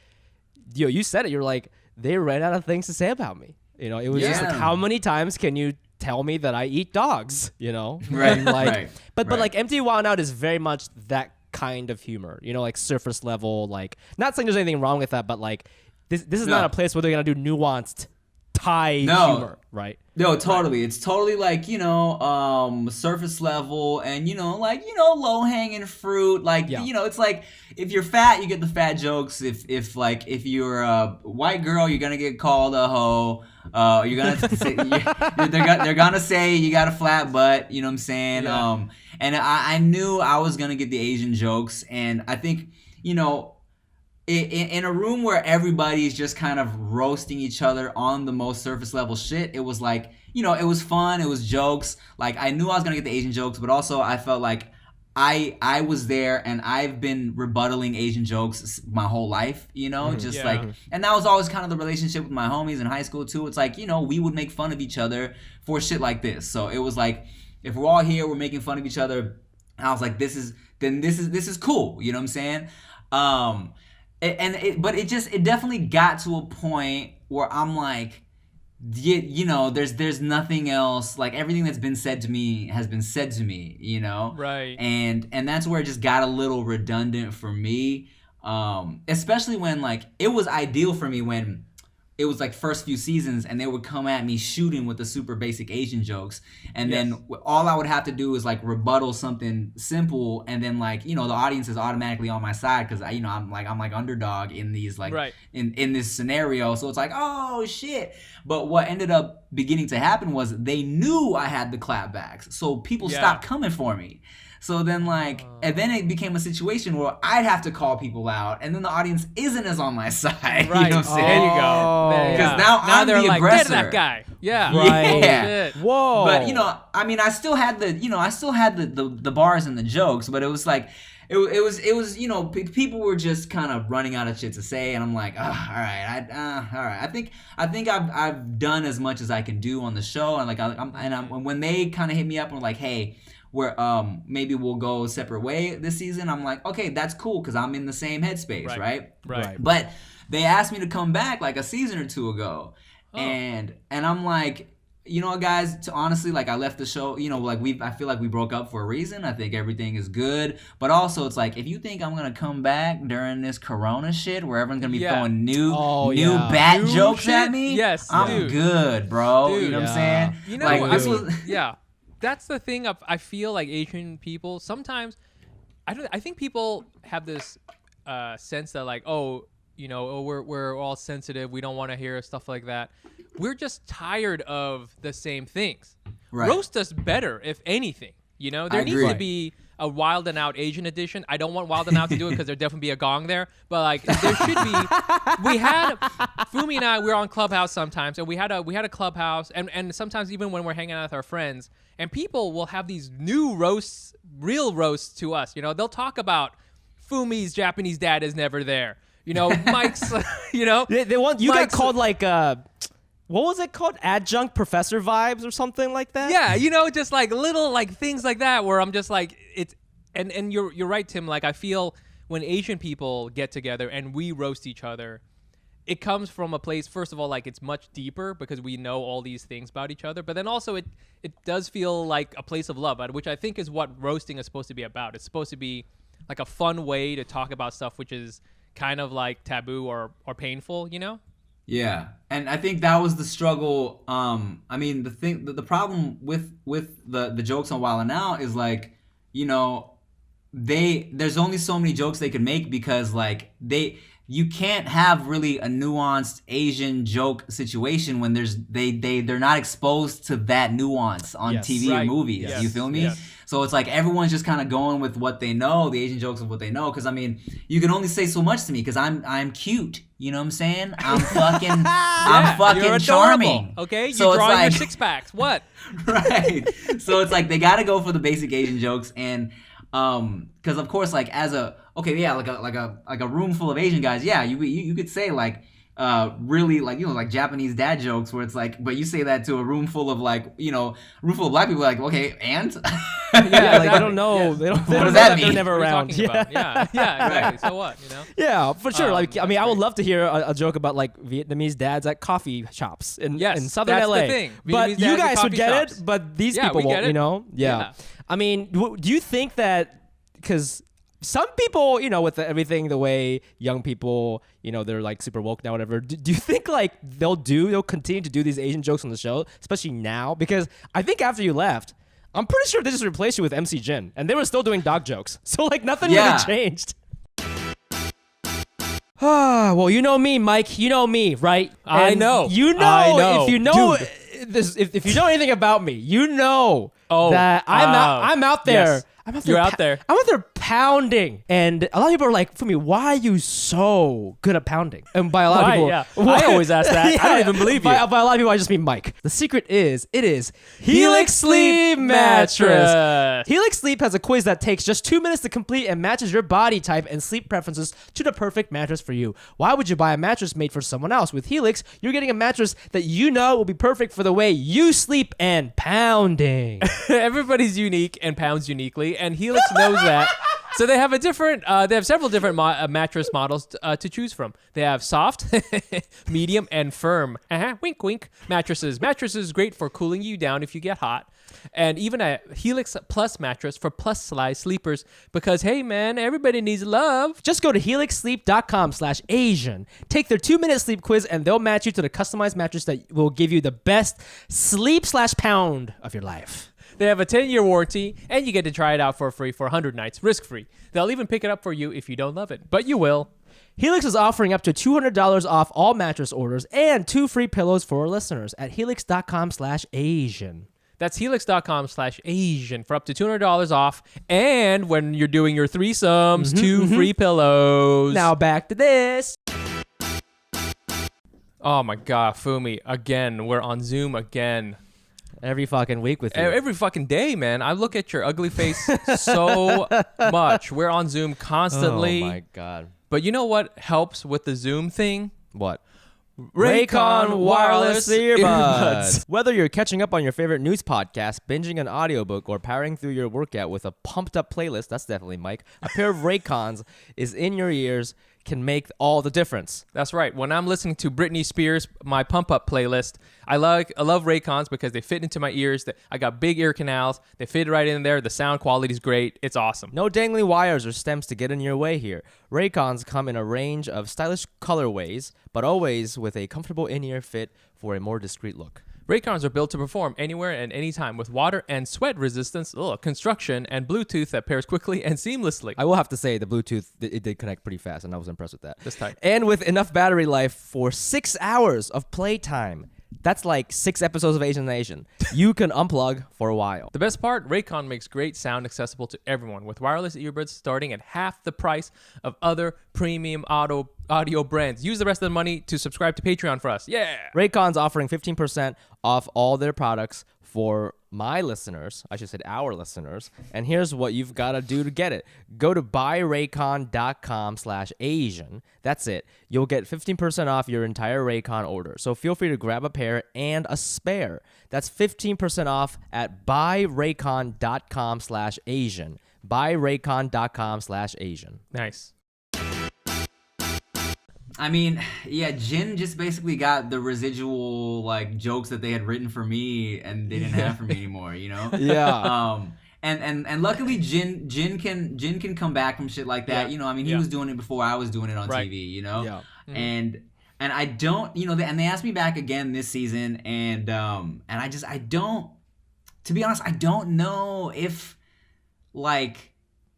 you said it. You're like, they ran out of things to say about me. It was just like, Yeah. how many times can you tell me that I eat dogs? Right, And, like, right, but right. like MTV Wildn Out is very much that kind of humor. Like surface level. Like, not saying there's anything wrong with that, but like this is not a place where they're gonna do nuanced Thai humor, right? No, totally. It's totally like, surface level and, low hanging fruit. Like, it's like if you're fat, you get the fat jokes. If you're a white girl, you're going to get called a hoe. You're going to say, they're going to say you got a flat butt. You know what I'm saying? Yeah. And I knew I was going to get the Asian jokes. And I think, in a room where everybody's just kind of roasting each other on the most surface level shit, it was like, it was fun, it was jokes. Like, I knew I was gonna get the Asian jokes, but also I felt like I was there and I've been rebuttaling Asian jokes my whole life, just Yeah. like, and that was always kind of the relationship with my homies in high school too. It's like, we would make fun of each other for shit like this. So it was like, if we're all here, we're making fun of each other. I was like, this is cool. You know what I'm saying? But it definitely got to a point where I'm like, you know, there's nothing else. Like everything that's been said to me has been said to me, you know. Right. And that's where it just got a little redundant for me. Especially when like it was ideal for me when it was like first few seasons and they would come at me shooting with the super basic Asian jokes, and then all I would have to do is like rebuttal something simple, and then like, you know, the audience is automatically on my side because you know, I'm like underdog in these like in this scenario, so it's like, oh shit. But what ended up beginning to happen was they knew I had the clapbacks, so people stopped coming for me. So then like, and then it became a situation where I'd have to call people out, and then the audience isn't as on my side. Right. You know what I'm saying? There you go. Because now I'm they're the like, aggressor. get that guy. Yeah. Right. Yeah. Shit. Whoa. But you know, I mean, I still had the bars and the jokes, but it was like, it was you know, people were just kind of running out of shit to say, and I'm like, all right. I think I've done as much as I can do on the show, and like when they kind of hit me up and were like, hey, where maybe we'll go a separate way this season, I'm like, okay, that's cool, because I'm in the same headspace, right? But they asked me to come back like a season or two ago, and I'm like, you know what, guys, honestly, like I left the show, you know, like I feel like we broke up for a reason. I think everything is good, but also it's like, if you think I'm gonna come back during this Corona shit where everyone's gonna be throwing new bad jokes at me, I'm good, bro. Dude, you know what I'm saying? You know, like, that's the thing. I feel like Asian people sometimes, I think people have this sense that like, oh, you know, we're all sensitive, we don't want to hear stuff like that. We're just tired of the same things. Right. Roast us better, if anything. You know, there needs to be a Wildn Out Asian edition. I don't want Wildn Out to do it because there'd definitely be a gong there. But like, there should be. We had Fumi and I. We were on Clubhouse sometimes, and we had a Clubhouse, and sometimes even when we're hanging out with our friends, and people will have these new roasts, real roasts to us. You know, they'll talk about Fumi's Japanese dad is never there. You know, Mike's. You know, they want you got called like what was it called? Adjunct professor vibes or something like that? Yeah, you know, just like little like things like that where I'm just like, it's and you're right, Tim. Like I feel when Asian people get together and we roast each other, it comes from a place, first of all, like it's much deeper because we know all these things about each other, but then also it does feel like a place of love, which I think is what roasting is supposed to be about. It's supposed to be like a fun way to talk about stuff which is kind of like taboo or painful, you know? Yeah, and I think that was the struggle. I mean, the problem with the jokes on Wildn Out is like, you know, there's only so many jokes they can make because like you can't have really a nuanced Asian joke situation when they're not exposed to that nuance on TV or movies. You feel me? Yes. So it's like everyone's just kind of going with what they know, the Asian jokes of what they know. Because I mean, you can only say so much to me because I'm cute. You know what I'm saying? I'm fucking I'm fucking charming. Okay, you so draw like, your six packs. What? Right. So it's like they got to go for the basic Asian jokes, and because of course, like as a like a room full of Asian guys, you could say like really like, you know, like Japanese dad jokes where it's like, but you say that to a room full of like, you know, room full of black people, like, okay, and like they don't know. Yes. They don't what know does that mean? They're never around. Yeah, exactly. So what, you know? Yeah, for sure. Like, I mean, I would love to hear a joke about like Vietnamese dads at coffee shops in Southern that's LA. The thing. But you guys would get shops. it, but these people won't, you know? Yeah. I mean, do you think that, because some people, you know, with everything, the way young people, you know, they're like super woke now, whatever. Do you think like they'll continue to do these Asian jokes on the show, especially now? Because I think after you left, I'm pretty sure they just replaced you with MC Jin, and they were still doing dog jokes. So like nothing really changed. Well, you know me, Mike. You know me, right? I know. You know. I know. If you know this, if you know anything about me, you know that I'm out there. Yes. You're out there. I'm out there pounding, and a lot of people are like, "Fumi, why are you so good at pounding?" And by a lot of people, I always ask that. I don't even believe you. By a lot of people, I just mean Mike. The secret is, it is Helix Sleep Mattress. Helix Sleep has a quiz that takes just 2 minutes to complete and matches your body type and sleep preferences to the perfect mattress for you. Why would you buy a mattress made for someone else? With Helix, you're getting a mattress that you know will be perfect for the way you sleep and pounding. Everybody's unique and pounds uniquely, and Helix knows that. So they have they have several different mattress models to choose from. They have soft, medium, and firm. Wink, wink. Mattresses. Mattresses great for cooling you down if you get hot. And even a Helix Plus mattress for plus size sleepers because, hey, man, everybody needs love. Just go to helixsleep.com/Asian. Take their 2-minute sleep quiz, and they'll match you to the customized mattress that will give you the best sleep/pound of your life. They have a 10-year warranty, and you get to try it out for free for 100 nights, risk-free. They'll even pick it up for you if you don't love it, but you will. Helix is offering up to $200 off all mattress orders and 2 free pillows for our listeners at helix.com/Asian. That's helix.com/Asian for up to $200 off. And when you're doing your threesomes, 2 free pillows. Now back to this. Oh my God, Fumi, again. We're on Zoom again. Every fucking week with you. Every fucking day, man. I look at your ugly face so much. We're on Zoom constantly. Oh my God. But you know what helps with the Zoom thing? What? Raycon wireless earbuds. Whether you're catching up on your favorite news podcast, binging an audiobook, or powering through your workout with a pumped up playlist, that's definitely Mike, a pair of Raycons is in your ears can make all the difference. That's right. When I'm listening to Britney Spears, my pump up playlist, I love Raycons because they fit into my ears. I got big ear canals. They fit right in there. The sound quality is great. It's awesome. No dangly wires or stems to get in your way here. Raycons come in a range of stylish colorways, but always with a comfortable in-ear fit for a more discreet look. Raycons are built to perform anywhere and anytime with water and sweat resistance, construction, and Bluetooth that pairs quickly and seamlessly. I will have to say the Bluetooth, it did connect pretty fast, and I was impressed with that. This tight. And with enough battery life for 6 hours of playtime. That's like 6 episodes of Asian Nation. You can unplug for a while. The best part, Raycon makes great sound accessible to everyone with wireless earbuds starting at half the price of other premium audio brands. Use the rest of the money to subscribe to Patreon for us. Yeah. Raycon's offering 15% off all their products for my listeners, I should say our listeners, and here's what you've got to do to get it. Go to buyraycon.com/Asian. That's it. You'll get 15% off your entire Raycon order. So feel free to grab a pair and a spare. That's 15% off at buyraycon.com/Asian. buyraycon.com/Asian. Nice. I mean, yeah, Jin just basically got the residual like jokes that they had written for me and they didn't have for me anymore, you know? Yeah. And luckily Jin can come back from shit like that. Yeah. You know, I mean, he was doing it before I was doing it on Right. TV, you know? Yeah. And I don't, you know, and they asked me back again this season and I don't, to be honest, I don't know if like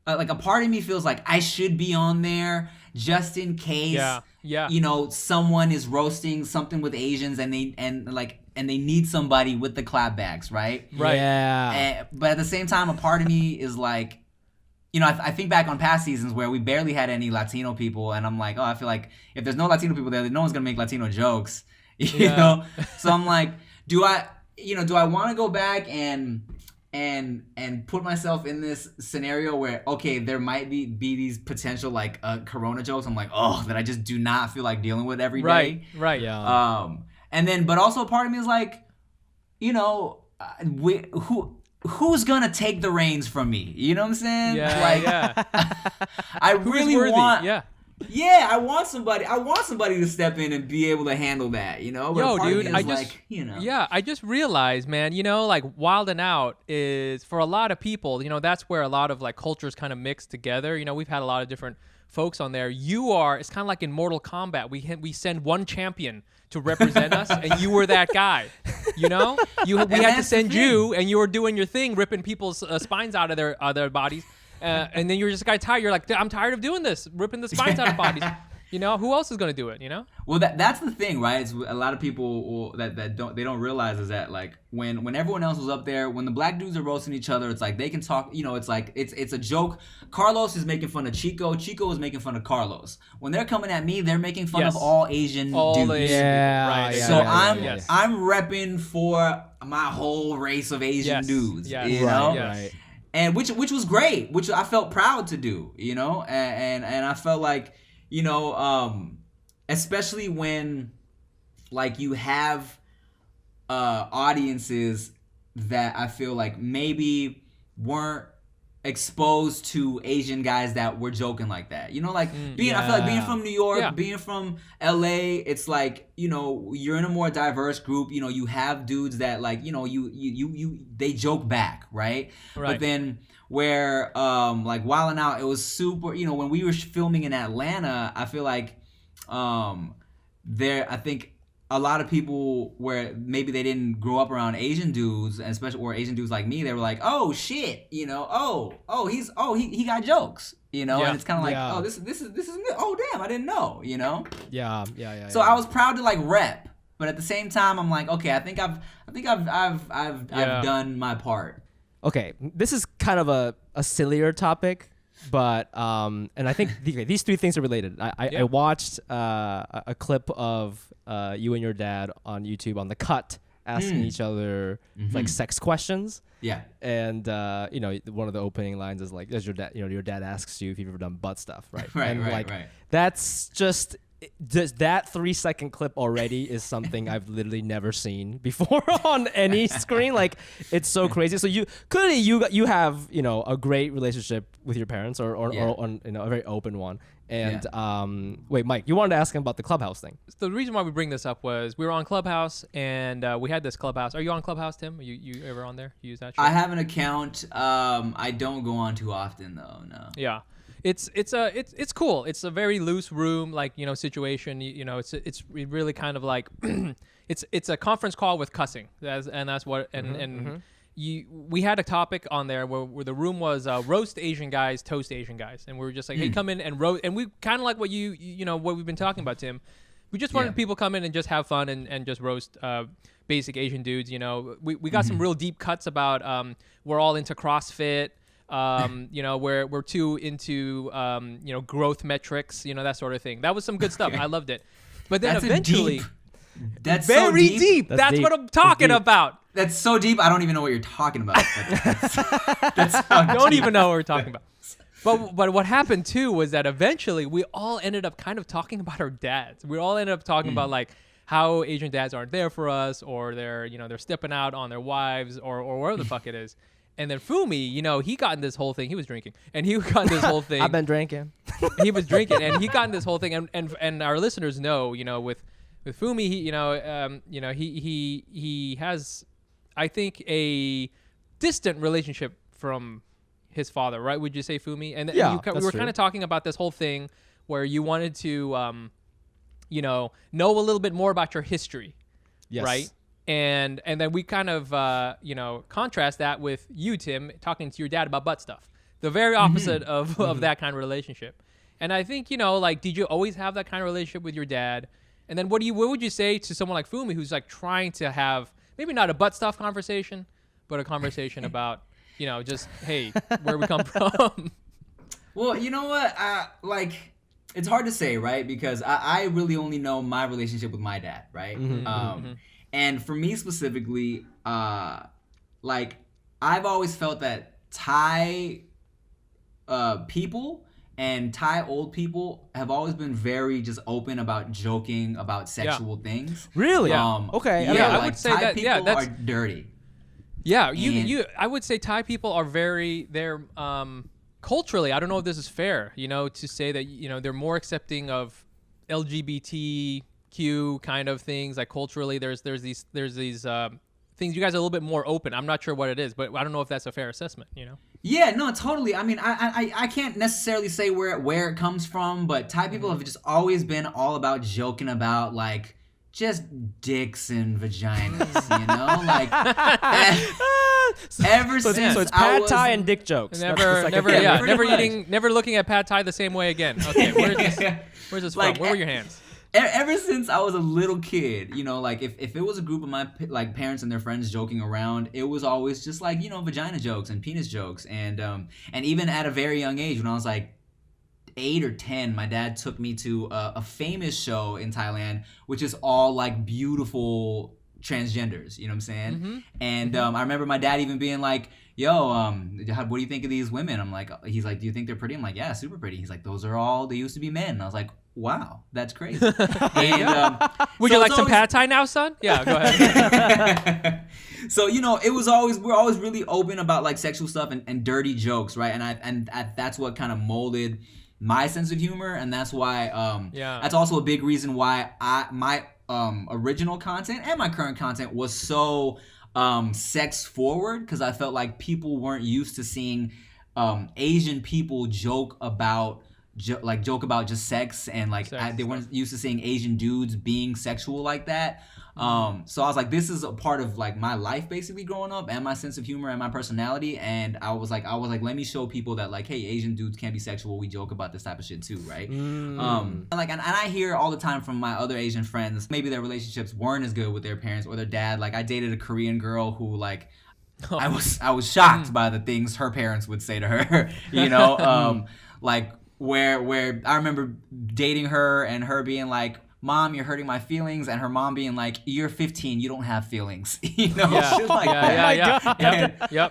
a part of me feels like I should be on there just in case you know someone is roasting something with Asians and they need somebody with the clapbacks, right? Yeah. But at the same time, a part of me is like, you know, I think back on past seasons where we barely had any Latino people, and I'm like, oh, I feel like if there's no Latino people there, then no one's gonna make Latino jokes, you know. So I'm like, do I want to go back and put myself in this scenario where, okay, there might be these potential like Corona jokes. I'm like, oh, that I just do not feel like dealing with every day. Right. Yeah. And then, but also part of me is like, you know, who's gonna take the reins from me? You know what I'm saying? I really want. Yeah, I want somebody to step in and be able to handle that, you know? But Yo, part of dude, me is like, you know. Yeah, I just realized, man, you know, like Wildn Out is, for a lot of people, you know, that's where a lot of like cultures kind of mix together. You know, we've had a lot of different folks on there. It's kind of like in Mortal Kombat. We send one champion to represent us, and you were that guy, you know? We had to send you, and you were doing your thing, ripping people's spines out of their bodies. And then you're just tired. You're like, I'm tired of doing this, ripping the spines out of bodies. You know, who else is gonna do it? You know. Well, that's the thing, right? It's a lot of people that don't realize is that like when everyone else was up there, when the black dudes are roasting each other, it's like they can talk. You know, it's like it's a joke. Carlos is making fun of Chico. Chico is making fun of Carlos. When they're coming at me, they're making fun of all Asian dudes. Right. So I'm repping for my whole race of Asian dudes. Yes. You know. Right. And which was great, which I felt proud to do, you know, and I felt like, you know, especially when like you have audiences that I feel like maybe weren't exposed to Asian guys that were joking like that. You know, like I feel like being from New York, being from LA, it's like, you know, you're in a more diverse group. You know, you have dudes that like, you know, they joke back, right? But then where like Wildn Out, it was super, you know, when we were filming in Atlanta, I feel like I think a lot of people where maybe they didn't grow up around Asian dudes, and especially or Asian dudes like me, they were like, oh shit, you know, he got jokes, you know, and it's kind of like, oh, this is oh damn, I didn't know, you know. So I was proud to like rep, but at the same time, I'm like, okay, I think I've done my part. Okay, this is kind of a sillier topic, but and I think these three things are related. I watched a clip of you and your dad on YouTube on The Cut asking each other like sex questions. Yeah. And you know, one of the opening lines is like, "Does your dad, you know, your dad asks you if you've ever done butt stuff, right?" Right. That's just that 3-second clip already is something I've literally never seen before on any screen. Like, it's so crazy. So you clearly you have, you know, a great relationship with your parents or you know, a very open one. And wait, Mike, you wanted to ask him about the Clubhouse thing. The reason why we bring this up was we were on Clubhouse, and we had this Clubhouse. Are you on Clubhouse, Tim? You ever on there? You use that show? I have an account. I don't go on too often though. No. Yeah. It's cool. It's a very loose room, like, you know, situation. You know, it's really kind of like it's a conference call with cussing. That's what we had a topic on there where the room was roast Asian guys, toast Asian guys, and we were just like, hey, come in and roast. And we kind of like what you know what we've been talking about, Tim. We just wanted people come in and just have fun and just roast basic Asian dudes. You know, we got some real deep cuts about we're all into CrossFit. You know, we're too into you know, growth metrics, you know, that sort of thing. That was some good stuff. I loved it. But then eventually, that's very so deep. That's what I'm talking about. That's so deep. I don't even know what you're talking about. That's I don't even know what we're talking about. But what happened too was that eventually we all ended up kind of talking about our dads. We all ended up talking about like how Asian dads aren't there for us, or they're stepping out on their wives, or whatever the fuck it is. And then Fumi, you know, he got in this whole thing. He was drinking, and he got in this whole thing. I've been drinking. He was drinking, and he got in this whole thing. And our listeners know, you know, with Fumi, he has, I think, a distant relationship from his father, right? Would you say, Fumi? And we were kind of talking about this whole thing where you wanted to, you know a little bit more about your history, right? And then we kind of, you know, contrast that with you, Tim, talking to your dad about butt stuff. The very opposite of that kind of relationship. And I think, you know, like, did you always have that kind of relationship with your dad? And then what would you say to someone like Fumi who's like trying to have maybe not a butt stuff conversation, but a conversation about, you know, just, hey, where we come from? Well, you know what? Like, it's hard to say, right? Because I really only know my relationship with my dad, right? And for me specifically, like, I've always felt that Thai people and Thai old people have always been very just open about joking about sexual things. Really? Okay. Yeah, I would say Thai that. people That's are dirty. Yeah, I would say Thai people are they're culturally, I don't know if this is fair, you know, to say that, you know, they're more accepting of LGBTQ kind of things. Like, culturally, there's these things. You guys are a little bit more open. I'm not sure what it is, but I don't know if that's a fair assessment, you know? Yeah, no, totally. I mean, I can't necessarily say where it comes from, but Thai people have just always been all about joking about, like, just dicks and vaginas, you know? Like, ever since so it's pad Thai and dick jokes. Never looking at pad Thai the same way again. Okay, where's this like, from? Where were your hands? Ever since I was a little kid, you know, like, if it was a group of my, like, parents and their friends joking around, it was always just, like, you know, vagina jokes and penis jokes. And even at a very young age, when I was, like, 8 or 10, my dad took me to a famous show in Thailand, which is all, like, beautiful transgenders, you know what I'm saying? And I remember my dad even being like, yo, what do you think of these women? He's like, do you think they're pretty? I'm like, yeah, super pretty. He's like, they used to be men. And I was like, wow, that's crazy. And Would so you like it's some always- pad thai now, son? Yeah, go ahead. So we're always really open about like sexual stuff and dirty jokes, right? And that's what kind of molded my sense of humor, and that's why that's also a big reason why my original content and my current content was so sex forward, because I felt like people weren't used to seeing Asian people joke about just sex, and like they weren't used to seeing Asian dudes being sexual like that. So I was like, this is a part of like my life basically growing up, and my sense of humor and my personality. And I was like, let me show people that like, hey, Asian dudes can be sexual. We joke about this type of shit too, right? And I hear all the time from my other Asian friends, maybe their relationships weren't as good with their parents or their dad. Like I dated a Korean girl who like, I was shocked by the things her parents would say to her, like where I remember dating her and her being like, Mom, you're hurting my feelings, and her mom being like, you're 15, you don't have feelings, shit like that.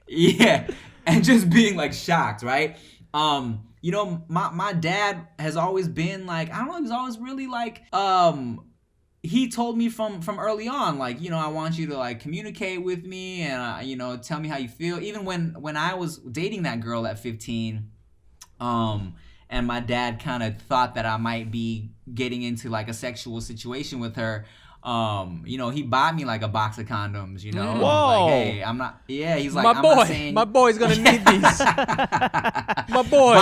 Yeah, and just being like shocked, right? My dad has always been like, I don't know, he was always really like, he told me from early on, like, I want you to like communicate with me and tell me how you feel. Even when I was dating that girl at 15, and my dad kind of thought that I might be getting into like a sexual situation with her. He bought me like a box of condoms, Whoa. Like, hey, I'm not. Yeah, he's like, my boy's gonna need these. My boy.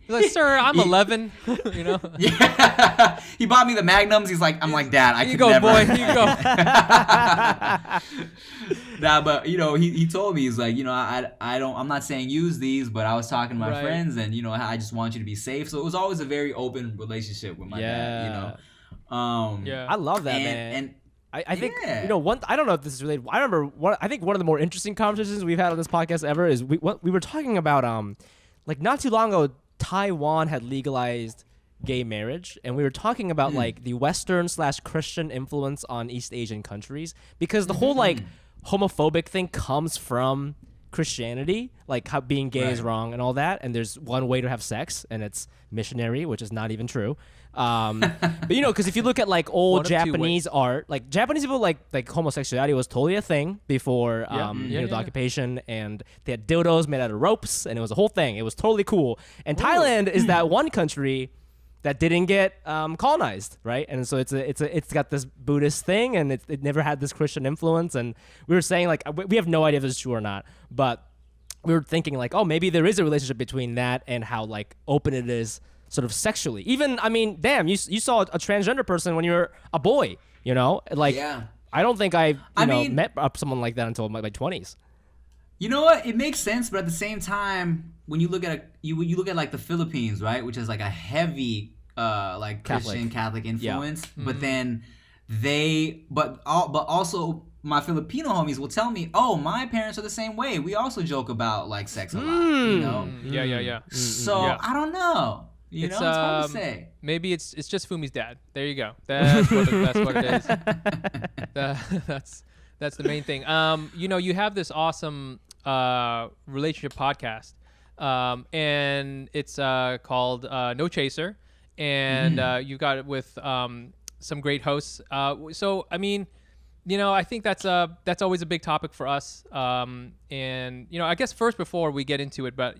He's like, sir, I'm 11. Yeah. He bought me the Magnums. He's like, I'm like, Dad, I could never. Here you go. Nah, but he told me, he's like, I'm not saying use these, but I was talking to my friends, and I just want you to be safe. So it was always a very open relationship with my dad. I love that, man. And I think I don't know if this is related. I remember I think one of the more interesting conversations we've had on this podcast ever is we were talking about like not too long ago, Taiwan had legalized gay marriage, and we were talking about like the Western/Christian influence on East Asian countries, because the whole like homophobic thing comes from Christianity, like how being gay is wrong and all that, and there's one way to have sex, and it's missionary, which is not even true. But because if you look at like old Japanese art, like Japanese people like homosexuality was totally a thing before the occupation, and they had dildos made out of ropes, and it was a whole thing. It was totally cool. And Thailand is that one country that didn't get colonized, right? And so it's got this Buddhist thing, and it never had this Christian influence. And we were saying like we have no idea if this is true or not, but we were thinking like, oh, maybe there is a relationship between that and how like open it is sort of sexually. Even, I mean, damn, you saw a transgender person when you were a boy, like I don't think I met someone like that until my 20s. You know what? It makes sense, but at the same time, when you look at you look at like the Philippines, right, which is like a heavy like Christian Catholic influence, but then but also my Filipino homies will tell me, oh, my parents are the same way. We also joke about like sex a lot, Yeah. So I don't know. It's hard to say. Maybe it's just Fumi's dad. There you go. That's what it is. That's the main thing. You have this awesome relationship podcast, and it's called No Chaser, and you've got it with some great hosts. So I mean, I think that's always a big topic for us. And I guess first, before we get into it, but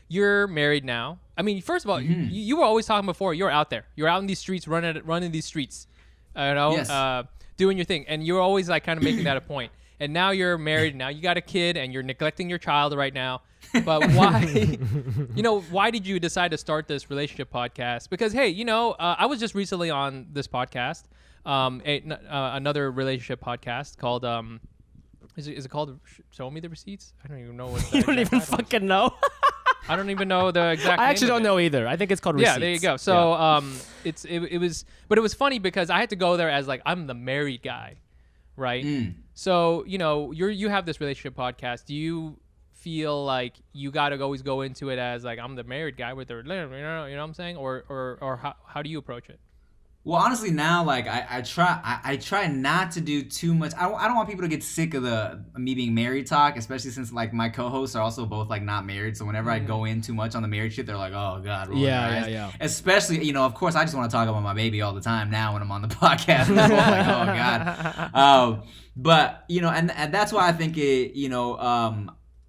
you're married now. I mean, first of all, you were always talking before. You're out there. You're out in these streets, running these streets. Doing your thing, and you're always like kind of making that a point. And now you're married. Now you got a kid, and you're neglecting your child right now. But why? Why did you decide to start this relationship podcast? Because hey, I was just recently on this podcast, another relationship podcast called is it called Show Me the Receipts? I don't even know what. You don't even fucking know. I don't even know the exact. I actually don't know either. I think it's called Receipts. Yeah, there you go. So it was funny because I had to go there as like I'm the married guy, right? So you have this relationship podcast. Do you feel like you got to always go into it as like I'm the married guy with the, you know what I'm saying, or how do you approach it? Well, honestly, now like I try not to do too much. I don't want people to get sick of the me being married talk, especially since like my co-hosts are also both like not married. So whenever I go in too much on the married shit, they're like, oh god, yeah. Especially, you know, of course, I just want to talk about my baby all the time now when I'm on the podcast. I'm like, oh god. But you know, and that's why I think it, you know,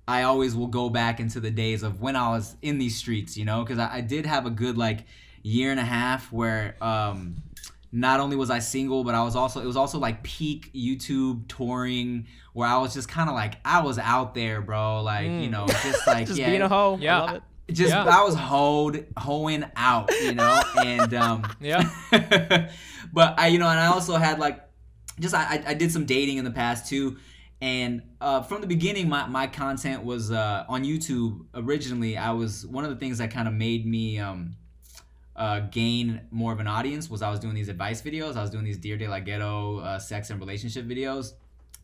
I always will go back into the days of when I was in these streets, you know, because I did have a good like year and a half where not only was I single, but it was also like peak YouTube touring where I was just kind of like, I was out there, bro. Like, you know, just like, just being a hoe. Yeah. I love it. Just, I was hoeing out, you know, and, Yeah. but I, you know, and I also had like, just, I did some dating in the past too. And from the beginning, my content was on YouTube originally. One of the things that kind of made me gain more of an audience was I was doing these advice videos. I was doing these Dear DeLaGhetto sex and relationship videos.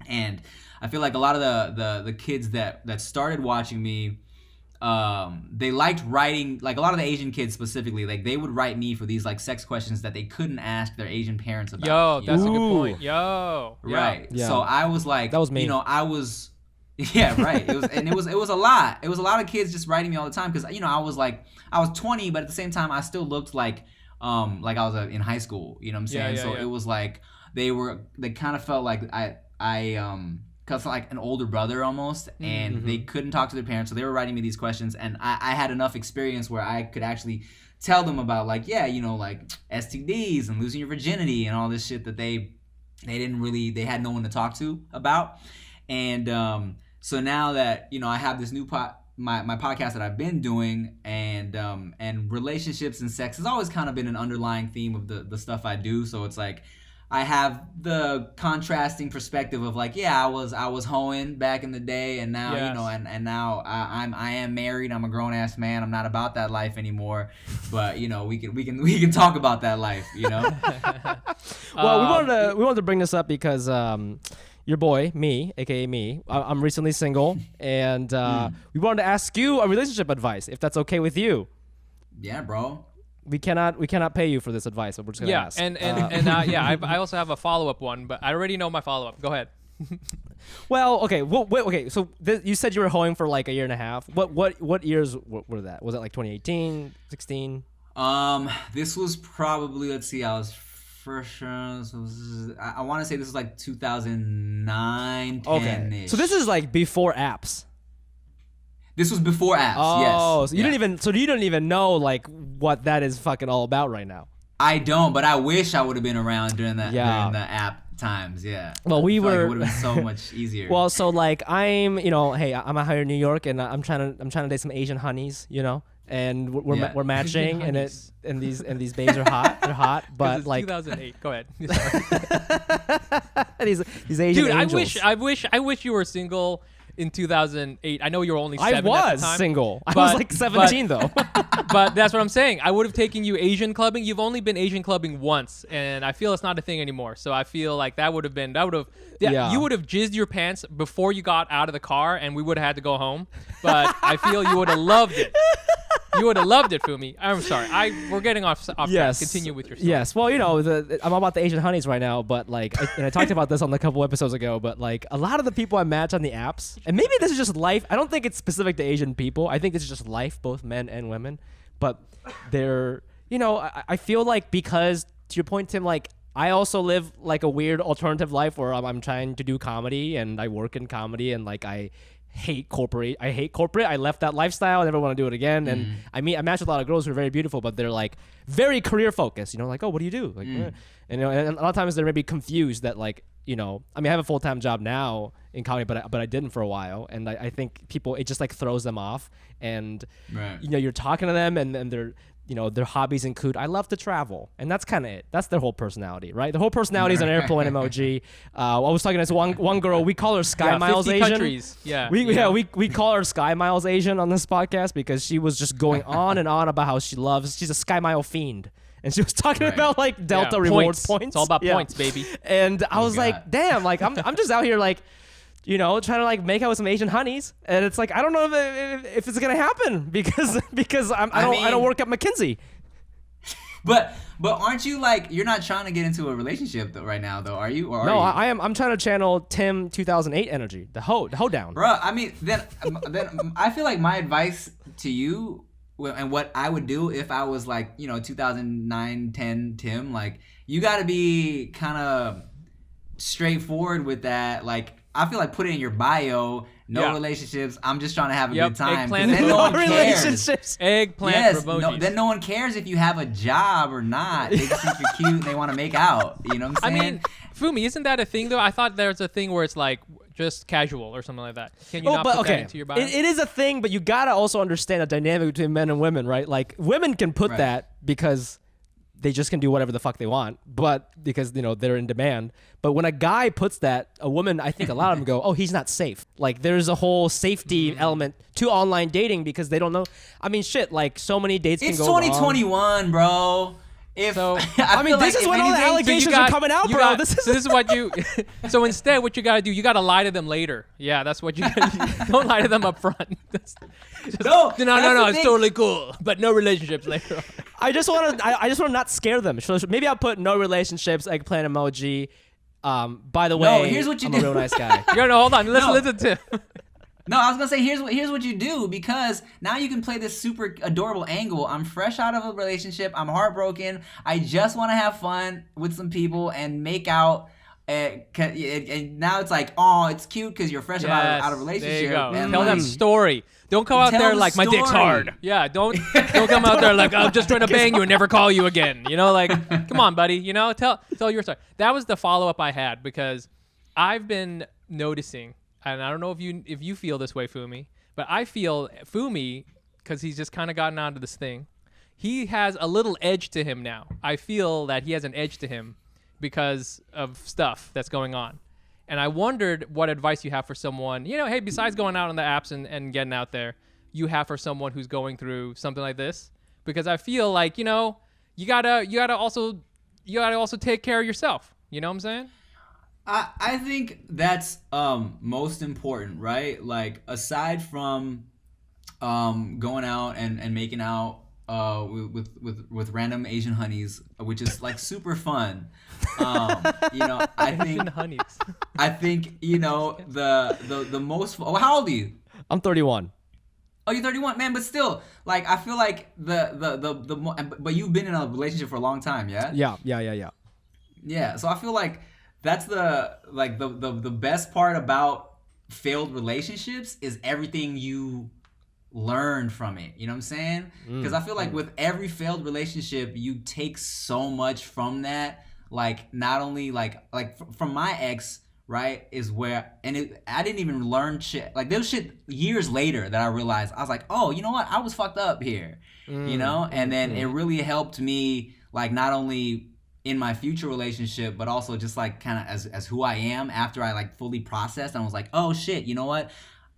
And I feel like a lot of the kids that started watching me, they liked writing, like a lot of the Asian kids specifically, like they would write me for these like sex questions that they couldn't ask their Asian parents about. Yo, that's a Ooh. good point. Yo. Right. Yeah. So I was like, That was me. you know, yeah, right. It was a lot. It was a lot of kids just writing me all the time because, you know, I was 20, but at the same time I still looked like I was in high school. You know what I'm saying? Yeah, so yeah. it was like they kind of felt like I cause like an older brother almost, and they couldn't talk to their parents, so they were writing me these questions, and I had enough experience where I could actually tell them about like, yeah, you know, like STDs and losing your virginity and all this shit that they had no one to talk to about. And so now that, you know, I have this new my podcast that I've been doing, and relationships and sex has always kind of been an underlying theme of the stuff I do. So it's like I have the contrasting perspective of like, yeah, I was hoeing back in the day, and now Yes. you know, and now I am married. I'm a grown ass man. I'm not about that life anymore. But you know, we can talk about that life. You know. Well, we wanted to bring this up because your boy, me, aka me, I'm recently single, and we wanted to ask you a relationship advice, if that's okay with you. Yeah, bro. We cannot pay you for this advice, but we're just gonna ask. I also have a follow-up one, but I already know my follow-up. Go ahead. Well, okay. Well, wait, okay. So you said you were hoeing for like a year and a half. What years were that? Was it like 2018, 16? This was probably, let's see, I was first. I want to say this was like 2009, 10-ish. Okay. So this is like before apps. This was before apps. Oh, yes. so you don't even know like what that is fucking all about right now. I don't, but I wish I would have been around during the Yeah. during the app times. Yeah. Well, I feel like were. it would have been so much easier. Well, so like I'm out here in New York, and I'm trying to date some Asian honeys, you know, and we're matching, Asian and these babes are hot, they're hot, but It's like 2008. Go ahead. these Asian Dude, angels. I wish you were single in 2008. I know you were only 7 I at the was time. single. I was like 17 though. But that's what I'm saying. I would have taken you Asian clubbing. You've only been Asian clubbing once, and I feel it's not a thing anymore. So I feel like you would have jizzed your pants before you got out of the car, and we would have had to go home. But I feel you would have loved it. You would have loved it, Fumi. I'm sorry. We're getting off Yes. track. Continue with your story. Yes. Well, you know, I'm all about the Asian honeys right now, but like, and I talked about this on a couple episodes ago, but like a lot of the people I match on the apps, and maybe this is just life. I don't think it's specific to Asian people. I think this is just life, both men and women. But they're, you know, I feel like because, to your point, Tim, like I also live like a weird alternative life where I'm trying to do comedy, and I work in comedy, and like I hate corporate. I left that lifestyle. I never want to do it again. And I match with a lot of girls who are very beautiful, but they're like very career focused. You know, like, oh, what do you do? Like, and you know, and a lot of times they're maybe confused that like, you know, I mean, I have a full-time job now in comedy, but I didn't for a while, and I think people, it just like throws them off. And you know, you're talking to them, and they're, you know, their hobbies include, I love to travel, and that's kind of it. That's their whole personality, right? The whole personality is an airplane emoji. I was talking to this one girl. We call her Sky Miles 50 Asian. countries. Yeah. We call her Sky Miles Asian on this podcast because she was just going on and on about how she's a Sky Mile fiend. And she was talking about like Delta rewards points. It's all about points, baby. And I was like, damn, like I'm just out here like, you know, trying to like make out with some Asian honeys, and it's like I don't know if it's gonna happen because I don't work at McKinsey. But But aren't you like, you're not trying to get into a relationship though right now though, are you? Or are No, you? I am. I'm trying to channel Tim 2008 energy, the hoedown. Bro, I mean, then I feel like my advice to you and what I would do if I was like, 2009, 10 Tim, like, you got to be kind of straightforward with that. Like, I feel like put it in your bio, no relationships. I'm just trying to have a good time. Eggplant Then no one cares. Relationships. Eggplant Yes, emojis. then no one cares if you have a job or not. They just think you're cute and they want to make out. You know what I'm I saying? mean, Fumi, isn't that a thing though? I thought there's a thing where it's like just casual or something like that. Can you not put that into your bio? It is a thing, but you gotta also understand the dynamic between men and women, right? Like women can put that because they just can do whatever the fuck they want, but because they're in demand. But when a guy puts that, a woman, I think a lot of them go, "Oh, he's not safe." Like there's a whole safety element to online dating because they don't know. I mean, shit. Like so many dates can go wrong. It's 2021, bro. So I mean, this is when all the allegations are coming out, bro. This is what you. So instead, what you gotta do, you gotta lie to them later. Yeah, that's what you. Don't lie to them up front. No, it's totally cool, but no relationships later on. I just want to not scare them. So maybe I'll put no relationships, eggplant emoji. By the way, here's what you I'm do. a real nice guy. You're gonna hold on. Listen to. No, I was gonna say here's what you do, because now you can play this super adorable angle. I'm fresh out of a relationship. I'm heartbroken. I just want to have fun with some people and make out. And now it's like, oh, it's cute because you're fresh out of a relationship. There you go. And Tell that story. Don't come out Tell there the like my dick's story. hard. Yeah, don't come out there like I'm just trying to bang you and never call you again. Like, come on, buddy. Tell your story. That was the follow up I had because I've been noticing. And I don't know if you feel this way, Fumi, but I feel Fumi, because he's just kind of gotten onto this thing, he has a little edge to him now. I feel that he has an edge to him because of stuff that's going on. And I wondered what advice you have for someone, hey, besides going out on the apps and getting out there, you have for someone who's going through something like this. Because I feel like, you gotta also take care of yourself. You know what I'm saying? I think that's most important, right? Like aside from going out and making out with random Asian honeys, which is like super fun. I think Asian honeys. I think the most. Oh, how old are you? I'm 31. Oh, you're 31, man. But still, like I feel like but you've been in a relationship for a long time, yeah? Yeah. Yeah. So I feel like that's the best part about failed relationships is everything you learn from it. You know what I'm saying? Because I feel like with every failed relationship, you take so much from that. Like not only like from my ex, right, is where I didn't even learn shit. Like there was shit years later that I realized I was like, oh, you know what? I was fucked up here. And then it really helped me like not only in my future relationship, but also just like kind of as who I am after I like fully processed and I was like, oh shit, you know what?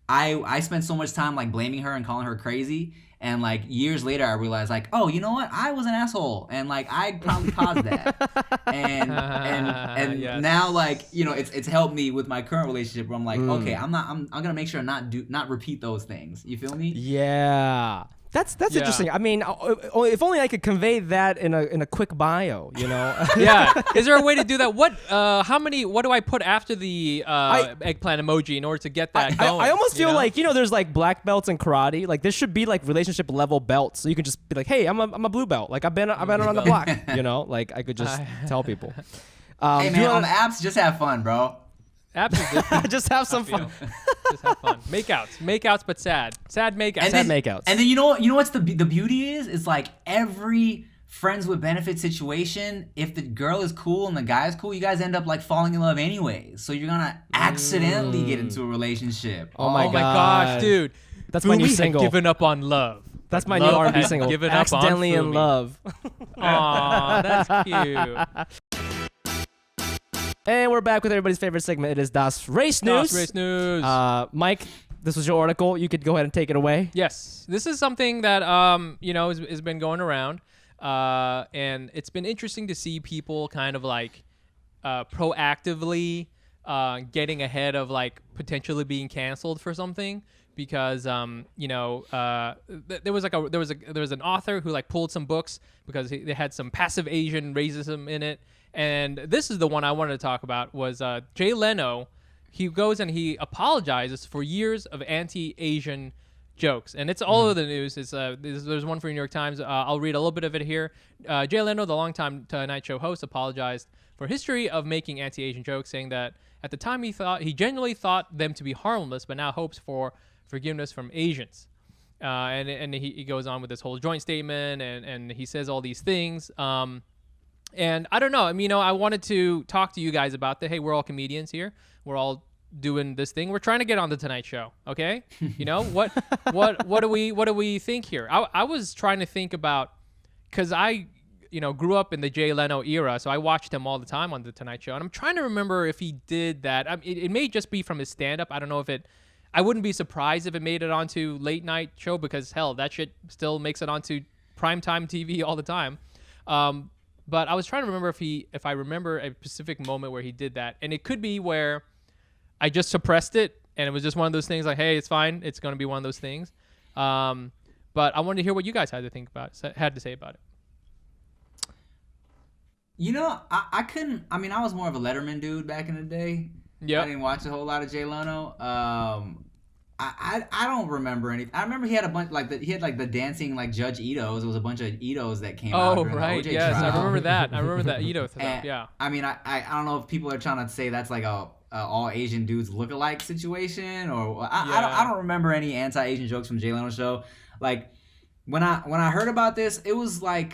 I spent so much time like blaming her and calling her crazy, and like years later I realized like, oh, you know what? I was an asshole, and like I probably caused that, and yes. now like it's helped me with my current relationship where I'm like, okay, I'm gonna make sure not repeat those things. You feel me? Yeah. That's interesting. I mean, if only I could convey that in a quick bio, Yeah. Is there a way to do that? What do I put after the eggplant emoji in order to get that going? I almost feel like, there's like black belts in karate. Like there should be like relationship level belts. So you can just be like, hey, I'm a blue belt. Like I've been around the block, like I could just tell people. Hey man, on the apps, just have fun, bro. Absolutely. Just have some fun. Just have fun. Makeouts, but sad makeouts. Sad makeouts. And then you know what's the beauty is? It's like every friends with benefits situation, if the girl is cool and the guy is cool, you guys end up like falling in love anyways. So you're gonna accidentally get into a relationship. Oh my gosh, dude. That's my new single. Given up on love. That's my new R&B single. Given up Accidentally on in love. Aw, that's cute. And we're back with everybody's favorite segment. It is Das Race News. Das Race News. Mike, this was your article. You could go ahead and take it away. Yes. This is something that, has been going around. And it's been interesting to see people kind of like proactively getting ahead of like potentially being canceled for something. because there was an author who like pulled some books because they had some passive Asian racism in it, and this is the one I wanted to talk about was Jay Leno. He goes and he apologizes for years of anti-Asian jokes, and it's all over the news. There's one for New York Times. I'll read a little bit of it here. Jay Leno, the longtime Tonight Show host, apologized for history of making anti-Asian jokes, saying that at the time he genuinely thought them to be harmless, but now hopes for forgiveness from Asians. And he goes on with this whole joint statement, and he says all these things. And I don't know. I mean, I wanted to talk to you guys about that. Hey, we're all comedians here. We're all doing this thing. We're trying to get on the Tonight Show. Okay. What do we think here? I was trying to think about, cause I, grew up in the Jay Leno era. So I watched him all the time on the Tonight Show, and I'm trying to remember if he did that. It may just be from his stand up. I don't know if I wouldn't be surprised if it made it onto late night show, because hell, that shit still makes it onto primetime TV all the time. But I was trying to remember if I remember a specific moment where he did that, and it could be where I just suppressed it, and it was just one of those things like, hey, it's fine. It's going to be one of those things. But I wanted to hear what you guys had to say about it. I couldn't. I mean, I was more of a Letterman dude back in the day. Yeah. I didn't watch a whole lot of Jay Leno. I don't remember anything. I remember he had a bunch the dancing like Judge Ito's. It was a bunch of Ito's that came out. Oh right, the OJ yes, trial. I remember that. I remember that Ito stuff. Yeah. I mean, I don't know if people are trying to say that's like a all Asian dudes look-alike situation, or I don't remember any anti-Asian jokes from Jay Leno's show. Like when I heard about this, it was like,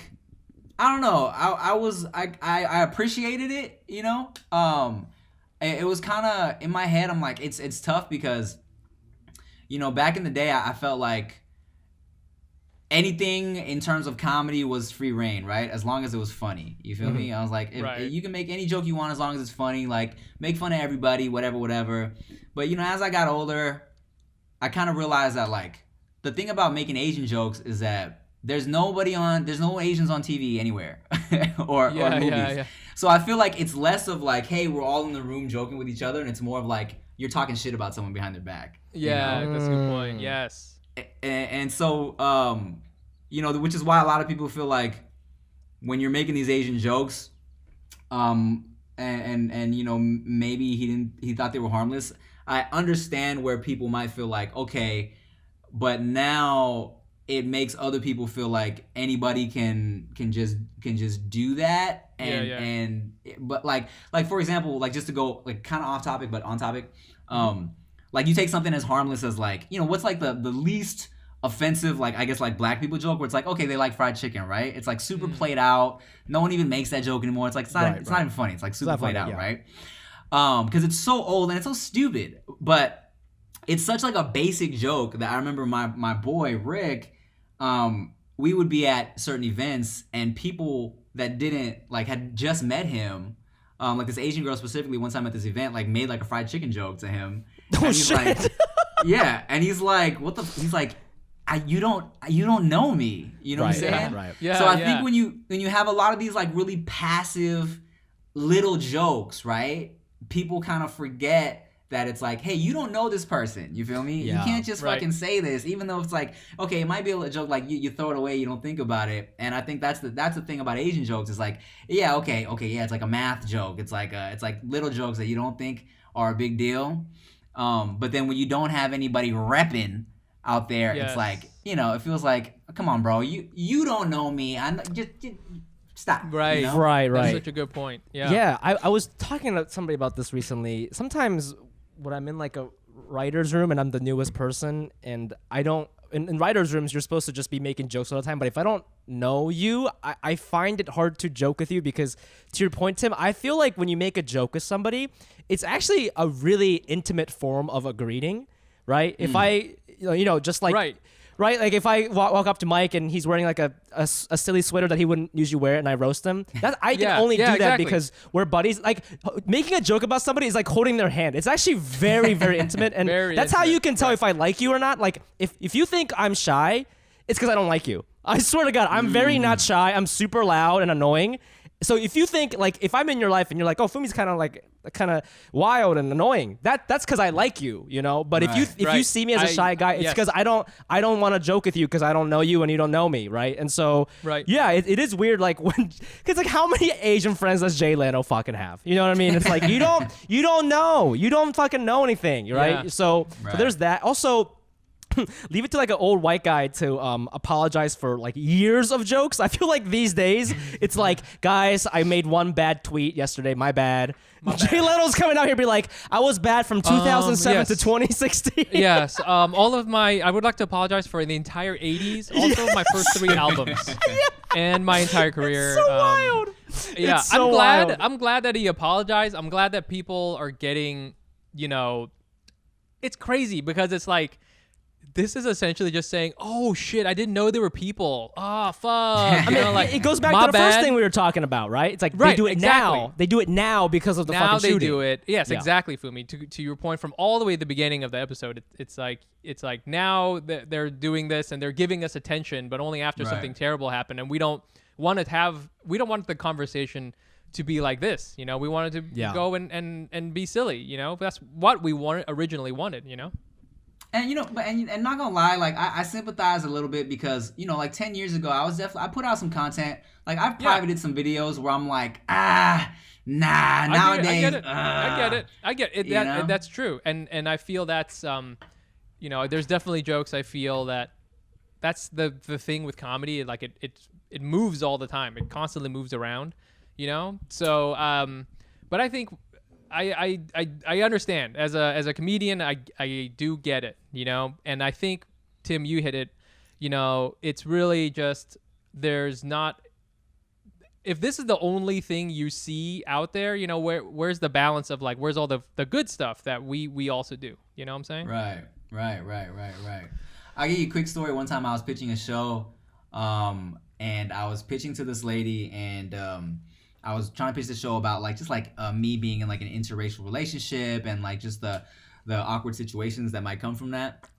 I don't know. I appreciated it. It was kind of in my head. I'm like, it's tough because, back in the day, I felt like anything in terms of comedy was free reign, right? As long as it was funny. You feel me? I was like, if you can make any joke you want as long as it's funny, like make fun of everybody, whatever. But, as I got older, I kind of realized that like the thing about making Asian jokes is that there's no Asians on TV anywhere or movies. Yeah. So I feel like it's less of like, hey, we're all in the room joking with each other, and it's more of like you're talking shit about someone behind their back. Yeah, that's a good point. Yes. And so, which is why a lot of people feel like when you're making these Asian jokes, maybe he thought they were harmless. I understand where people might feel like, okay, but now it makes other people feel like anybody can just do that. But like for example, like just to go like kind of off topic but on topic, like you take something as harmless as like, what's like the least offensive, like I guess like black people joke where it's like, okay, they like fried chicken, right? It's like super played out. No one even makes that joke anymore. It's like it's not even funny. It's like super played out, right? Because it's so old and it's so stupid. But it's such like a basic joke that I remember my boy Rick, we would be at certain events and people that didn't like had just met him, like this Asian girl specifically one time at this event like made like a fried chicken joke to him. Oh, and he's shit. Like, yeah, and he's like, what the? He's like, you don't know me. You know what I'm saying? Yeah, right. Yeah. So I think when you have a lot of these like really passive little jokes, right? People kind of forget that it's like, hey, you don't know this person. You feel me? Yeah. You can't just fucking say this, even though it's like, okay, it might be a joke, like you throw it away, you don't think about it. And I think that's the thing about Asian jokes is like, yeah, okay, yeah, it's like a math joke. It's like little jokes that you don't think are a big deal. But then when you don't have anybody repping out there, It's like, it feels like, come on, bro, you don't know me. I just stop. Right. Right. That's such a good point. Yeah. Yeah. I was talking to somebody about this recently. Sometimes when I'm in like a writer's room and I'm the newest person and I don't, in writer's rooms, you're supposed to just be making jokes all the time. But if I don't know you, I find it hard to joke with you because, to your point, Tim, I feel like when you make a joke with somebody, it's actually a really intimate form of a greeting, right? If I, just like, right? Like if I walk up to Mike and he's wearing like a silly sweater that he wouldn't usually wear and I roast him, I can only do that because we're buddies. Like making a joke about somebody is like holding their hand. It's actually very, very intimate. And that's how you can tell if I like you or not. Like if you think I'm shy, it's because I don't like you. I swear to God, I'm very not shy. I'm super loud and annoying. So if you think like if I'm in your life and you're like, oh, Fumi's kind of wild and annoying, that's because I like you, you know. But if you see me as a shy guy, it's because I don't want to joke with you because I don't know you and you don't know me, right? And so yeah, it is weird like when because like how many Asian friends does Jay Leno fucking have? You know what I mean? It's like you don't fucking know anything, right? Yeah. So there's that. Also, leave it to like an old white guy to apologize for like years of jokes. I feel like these days it's like, guys, I made one bad tweet yesterday. My bad. Jay Leno's coming out here and be like, I was bad from 2007 to 2016. Yes. I would like to apologize for the entire 80s. Also my first 3 albums and my entire career. It's so wild. Yeah. It's so wild. I'm glad that he apologized. I'm glad that people are getting, you know, it's crazy because it's like, this is essentially just saying, "Oh shit, I didn't know there were people. Ah, fuck." I mean, like, it goes back to the first thing we were talking about, right? It's like they do it now. They do it now because of the fucking shooting. Now they do it. Yes, exactly, Fumi. To your point from all the way at the beginning of the episode, it's like now they're doing this and they're giving us attention, but only after something terrible happened, and we don't want the conversation to be like this. You know, we wanted to go and be silly. You know, that's what we originally wanted. You know. And you know, and not gonna lie, like I sympathize a little bit because you know, like 10 years ago, I put out some content. Like I've privated some videos where I'm like, nah. Nowadays, I get it. That's true, and I feel that's you know, there's definitely jokes. I feel that's the thing with comedy. Like it moves all the time. It constantly moves around. You know, so but I think. I understand as a comedian. I do get it, you know, and I think Tim, you hit it. You know, it's really just there's not. If this is the only thing you see out there, you know, where's the balance of like where's all the good stuff that we also do? You know what I'm saying? Right. I'll give you a quick story. One time I was pitching a show, and I was pitching to this lady, and I was trying to pitch the show about like just like me being in like an interracial relationship and like just the awkward situations that might come from that.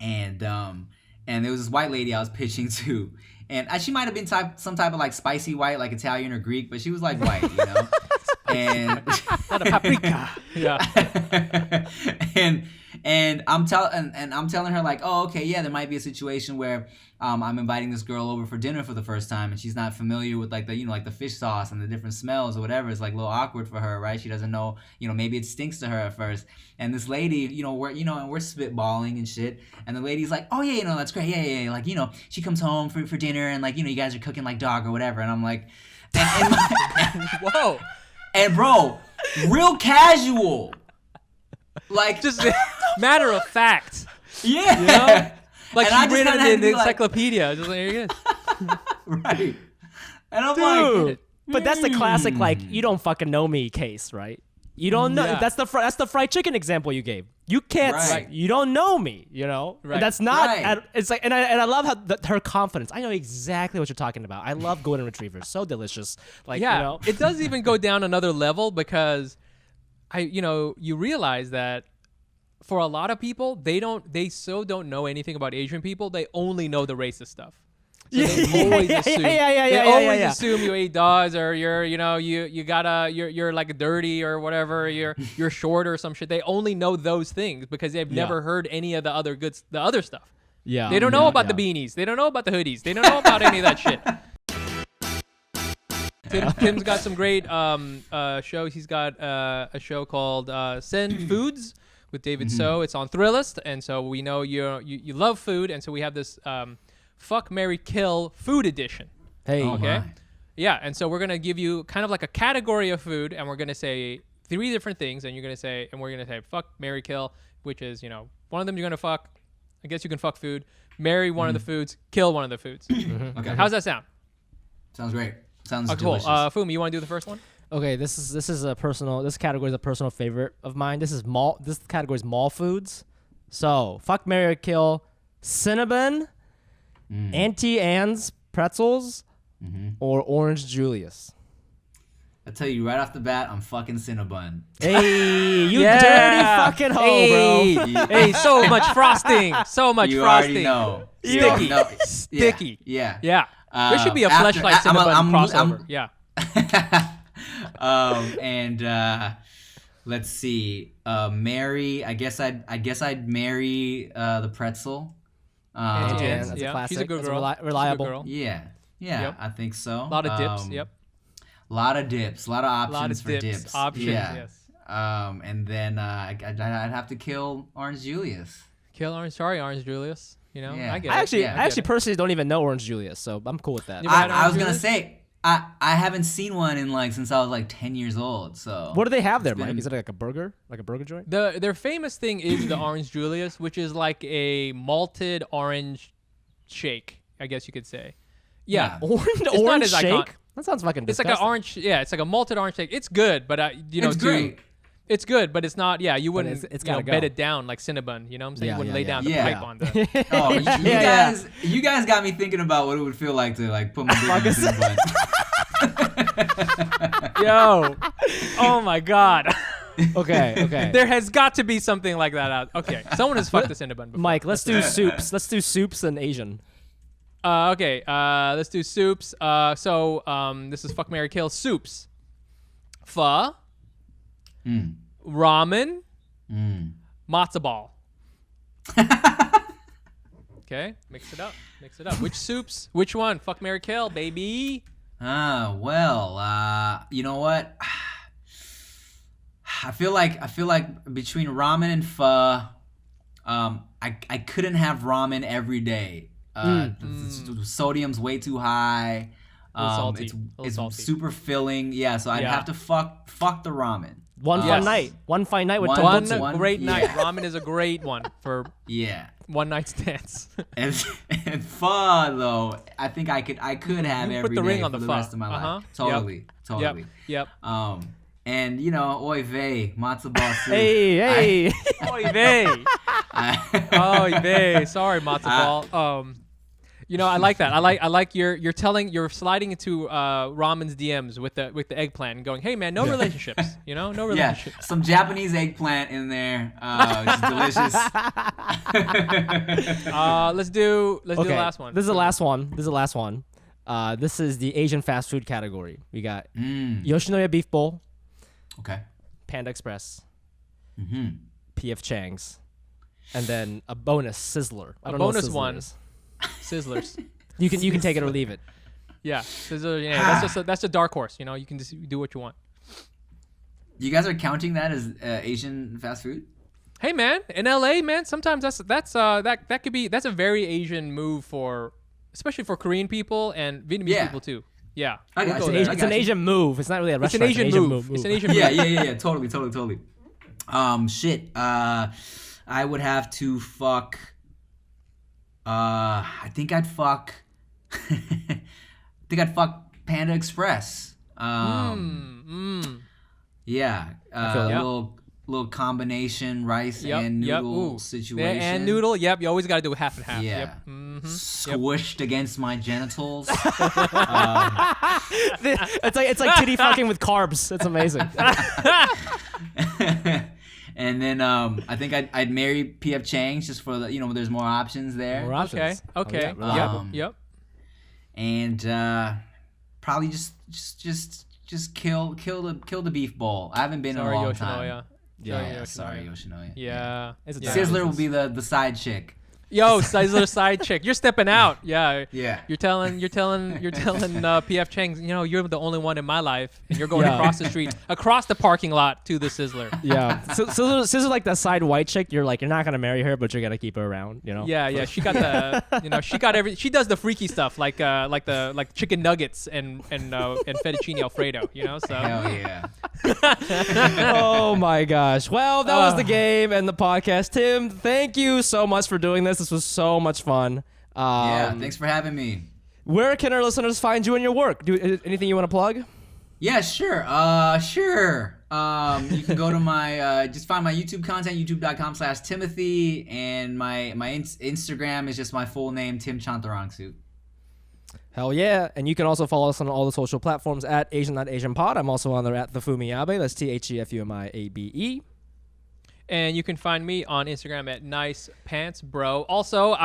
And there was this white lady I was pitching to, and she might have been some type of like spicy white, like Italian or Greek, but she was like white, you know. And not a paprika. Yeah. And I'm telling her like, oh, okay, yeah, there might be a situation where I'm inviting this girl over for dinner for the first time, and she's not familiar with like the, you know, like the fish sauce and the different smells or whatever. It's like a little awkward for her, right? She doesn't know, you know, maybe it stinks to her at first. And this lady, you know, we're spitballing and shit. And the lady's like, oh yeah, you know, that's great, yeah. Like, you know, she comes home for dinner and like, you know, you guys are cooking like dog or whatever. And I'm like, whoa. And bro, real casual. Like just matter of fact. Yeah. You know? Like and she read it in the encyclopedia. Just like, here you go. Right. And I'm like, but that's the classic like you don't fucking know me case, right? You don't know. Yeah. That's the fried chicken example you gave. You can't. You don't know me. You know. Right. And that's not. It's like, and I love how her confidence. I know exactly what you're talking about. I love golden retrievers. So delicious. Like, yeah. You know. It does even go down another level because you realize that for a lot of people, they don't know anything about Asian people. They only know the racist stuff. So they always assume. They always assume you ate dogs or you're like dirty or whatever. You're short or some shit. They only know those things because they've never heard any of the other stuff. Yeah. They don't know about the beanies. They don't know about the hoodies. They don't know about any of that shit. Tim's got some great shows. He's got a show called Send Foods with David So. It's on Thrillist, and so we know you love food, and so we have this Fuck, Marry, Kill food edition. Hey. Okay? Yeah, and so we're going to give you kind of like a category of food, and we're going to say 3 different things, and we're going to say fuck, marry, kill, which is, you know, one of them you're going to fuck. I guess you can fuck food. Marry one of the foods. Kill one of the foods. Okay. How's that sound? Sounds great. Sounds cool. delicious. Fumi, you want to do the first one? Okay, this category is a personal favorite of mine. This category is mall foods. So, fuck, marry, kill, Cinnabon, Auntie Anne's pretzels, or Orange Julius. I tell you right off the bat, I'm fucking Cinnabon. Hey, you dirty fucking hoe, bro. Hey, so much frosting. So much you frosting. Already know. Sticky. No. Sticky. Yeah. There should be a Fleshlight Cinnabon crossover. And let's see. Marry. I guess I'd marry the pretzel. Angie Jan, that's a yeah, classic. she's a good That's girl. reliable. She's a good girl. Yeah. Yep. I think so. A lot of dips. Yep. A lot of dips. A lot of options lot of for dips. Options. Yeah. Yes. And then I'd have to kill Orange Julius. Kill Orange. Sorry, Orange Julius. You know, Yeah. I get I it. actually personally don't even know Orange Julius, so I'm cool with that. You had I was Orange gonna Julius? say I haven't seen one in since I was 10 years old. So What do they have there, It's been- Mike? Is it like a burger joint? Their famous thing is the Orange Julius, which is like a malted orange shake, I guess you could say. Yeah. Yeah. not Orange as shake? That sounds fucking It's disgusting. like an orange. Yeah, it's like a malted orange shake. It's good, but it's great. It's good, but it's not. Yeah, you wouldn't. it's you know, gotta go. bed it down like Cinnabon. You know what I'm saying? Yeah, You wouldn't yeah, lay down the yeah. pipe on the. Oh, Yeah. you guys got me thinking about what it would feel like to put my dick in the butt. Yo, oh my God. Okay. There has got to be something like that out. Okay, someone has fucked the Cinnabon before. Mike, let's do soups. Let's do soups and Asian. Okay, let's do soups. This is fuck, marry, kill. Soups. Pho. Ramen. Matzo ball. Okay, mix it up. Which soups? Which one? Fuck, marry, kill, baby. Well, you know what? I feel like between ramen and pho, I couldn't have ramen every day. The sodium's way too high. Salty. It's Salty. super filling. Yeah, so I'd Yeah. have to fuck the ramen. One Yes. fun night. One fine night with One- tonkotsu. One great night. yeah. Ramen is a great one for Yeah. one night stands. And pho though, I think I could have You every put the ring day on for the the pho. rest of my Uh-huh. life. Totally. Yep. And oy vey, matzo ball soup. Hey. Oy vey. Oy vey. Sorry, matzo ball. I like that. I like you're sliding into ramen's DMs with the eggplant and going, hey man, no relationships. No Yeah, relationships. some Japanese eggplant in there, which is delicious. Let's do the last one. This is the last one. This is the Asian fast food category. We got Yoshinoya beef bowl, Okay. Panda Express, PF Chang's, and then a bonus Sizzler. I don't know what bonus Sizzler one. is. Sizzlers. You can take it or leave it. Yeah, Sizzler. Yeah, that's a dark horse. You can just do what you want. You guys are counting that as Asian fast food? Hey man, in LA, man, sometimes that's a very Asian move especially for Korean people and Vietnamese Yeah. people too. Yeah, I got we'll go you. there. It's an Asian move. It's not really a It's an restaurant. Asian move. It's an Asian move. Yeah. Totally. Shit. I would have to fuck. I think I'd fuck. Panda Express. Yeah. feel that. Little combination rice and noodle Ooh. situation. And noodle. Yep. You always got to do half and half. Yeah. Yep. Mm-hmm. Squished against my genitals. It's like titty fucking with carbs. It's amazing. And then I think I'd marry PF Chang's just for the there's more options there. More options. Okay. Oh, yeah, reliable. Yep. And probably just kill the beef bowl. I haven't been Sorry, in a long Yoshinoya. time. Yeah, sorry, Yoshinoya. Yeah. It's a Sizzler will be the side chick. Yo, Sizzler side chick. You're stepping out. Yeah. Yeah. You're telling PF Chang's, you're the only one in my life, and you're going Yeah. across the street, across the parking lot to the Sizzler. Yeah. Sizzler like that side white chick. You're not gonna marry her, but you're gonna keep her around. Yeah. She got she does the freaky stuff like chicken nuggets and fettuccine Alfredo. So Hell yeah. Oh my gosh. Well, that was the game and the podcast. Tim, thank you so much for doing this. This was so much fun. Yeah. Thanks for having me. Where can our listeners find you and your work? Anything you want to plug? Yeah, sure. Sure. You can go to my just find my YouTube content, youtube.com/Timothy, and my Instagram is just my full name, Tim Chantarangsu. Hell yeah. And you can also follow us on all the social platforms at Asian Not Asian Pod. I'm also on there at The Fumiabe. That's TheFumiabe. And you can find me on Instagram at nicepantsbro. Also,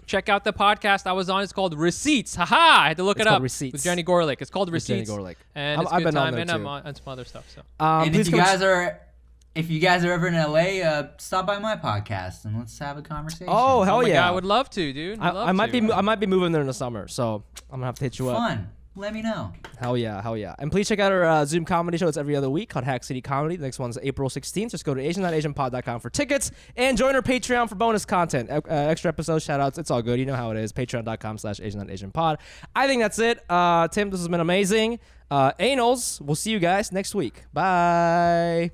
check out the podcast I was on. It's called Receipts. Haha! I had to look it up. Receipts. With Jenny Gorlick. It's called Receipts. Jenny Gorlick. And it's I've good been on time. there And too. I'm on some other stuff. So. And if you guys are ever in LA, stop by my podcast and let's have a conversation. Oh, hell my yeah! God, I would love to, dude. I might be moving there in the summer, so I'm gonna have to hit you up. Fun. Let me know. Hell yeah. And please check out our Zoom comedy show. It's every other week called Hack City Comedy. The next one's April 16th. Just go to asian.asianpod.com for tickets and join our Patreon for bonus content. Extra episodes, shout outs. It's all good. You know how it is. Patreon.com/asian.asianpod. I think that's it. Tim, this has been amazing. Anals, we'll see you guys next week. Bye.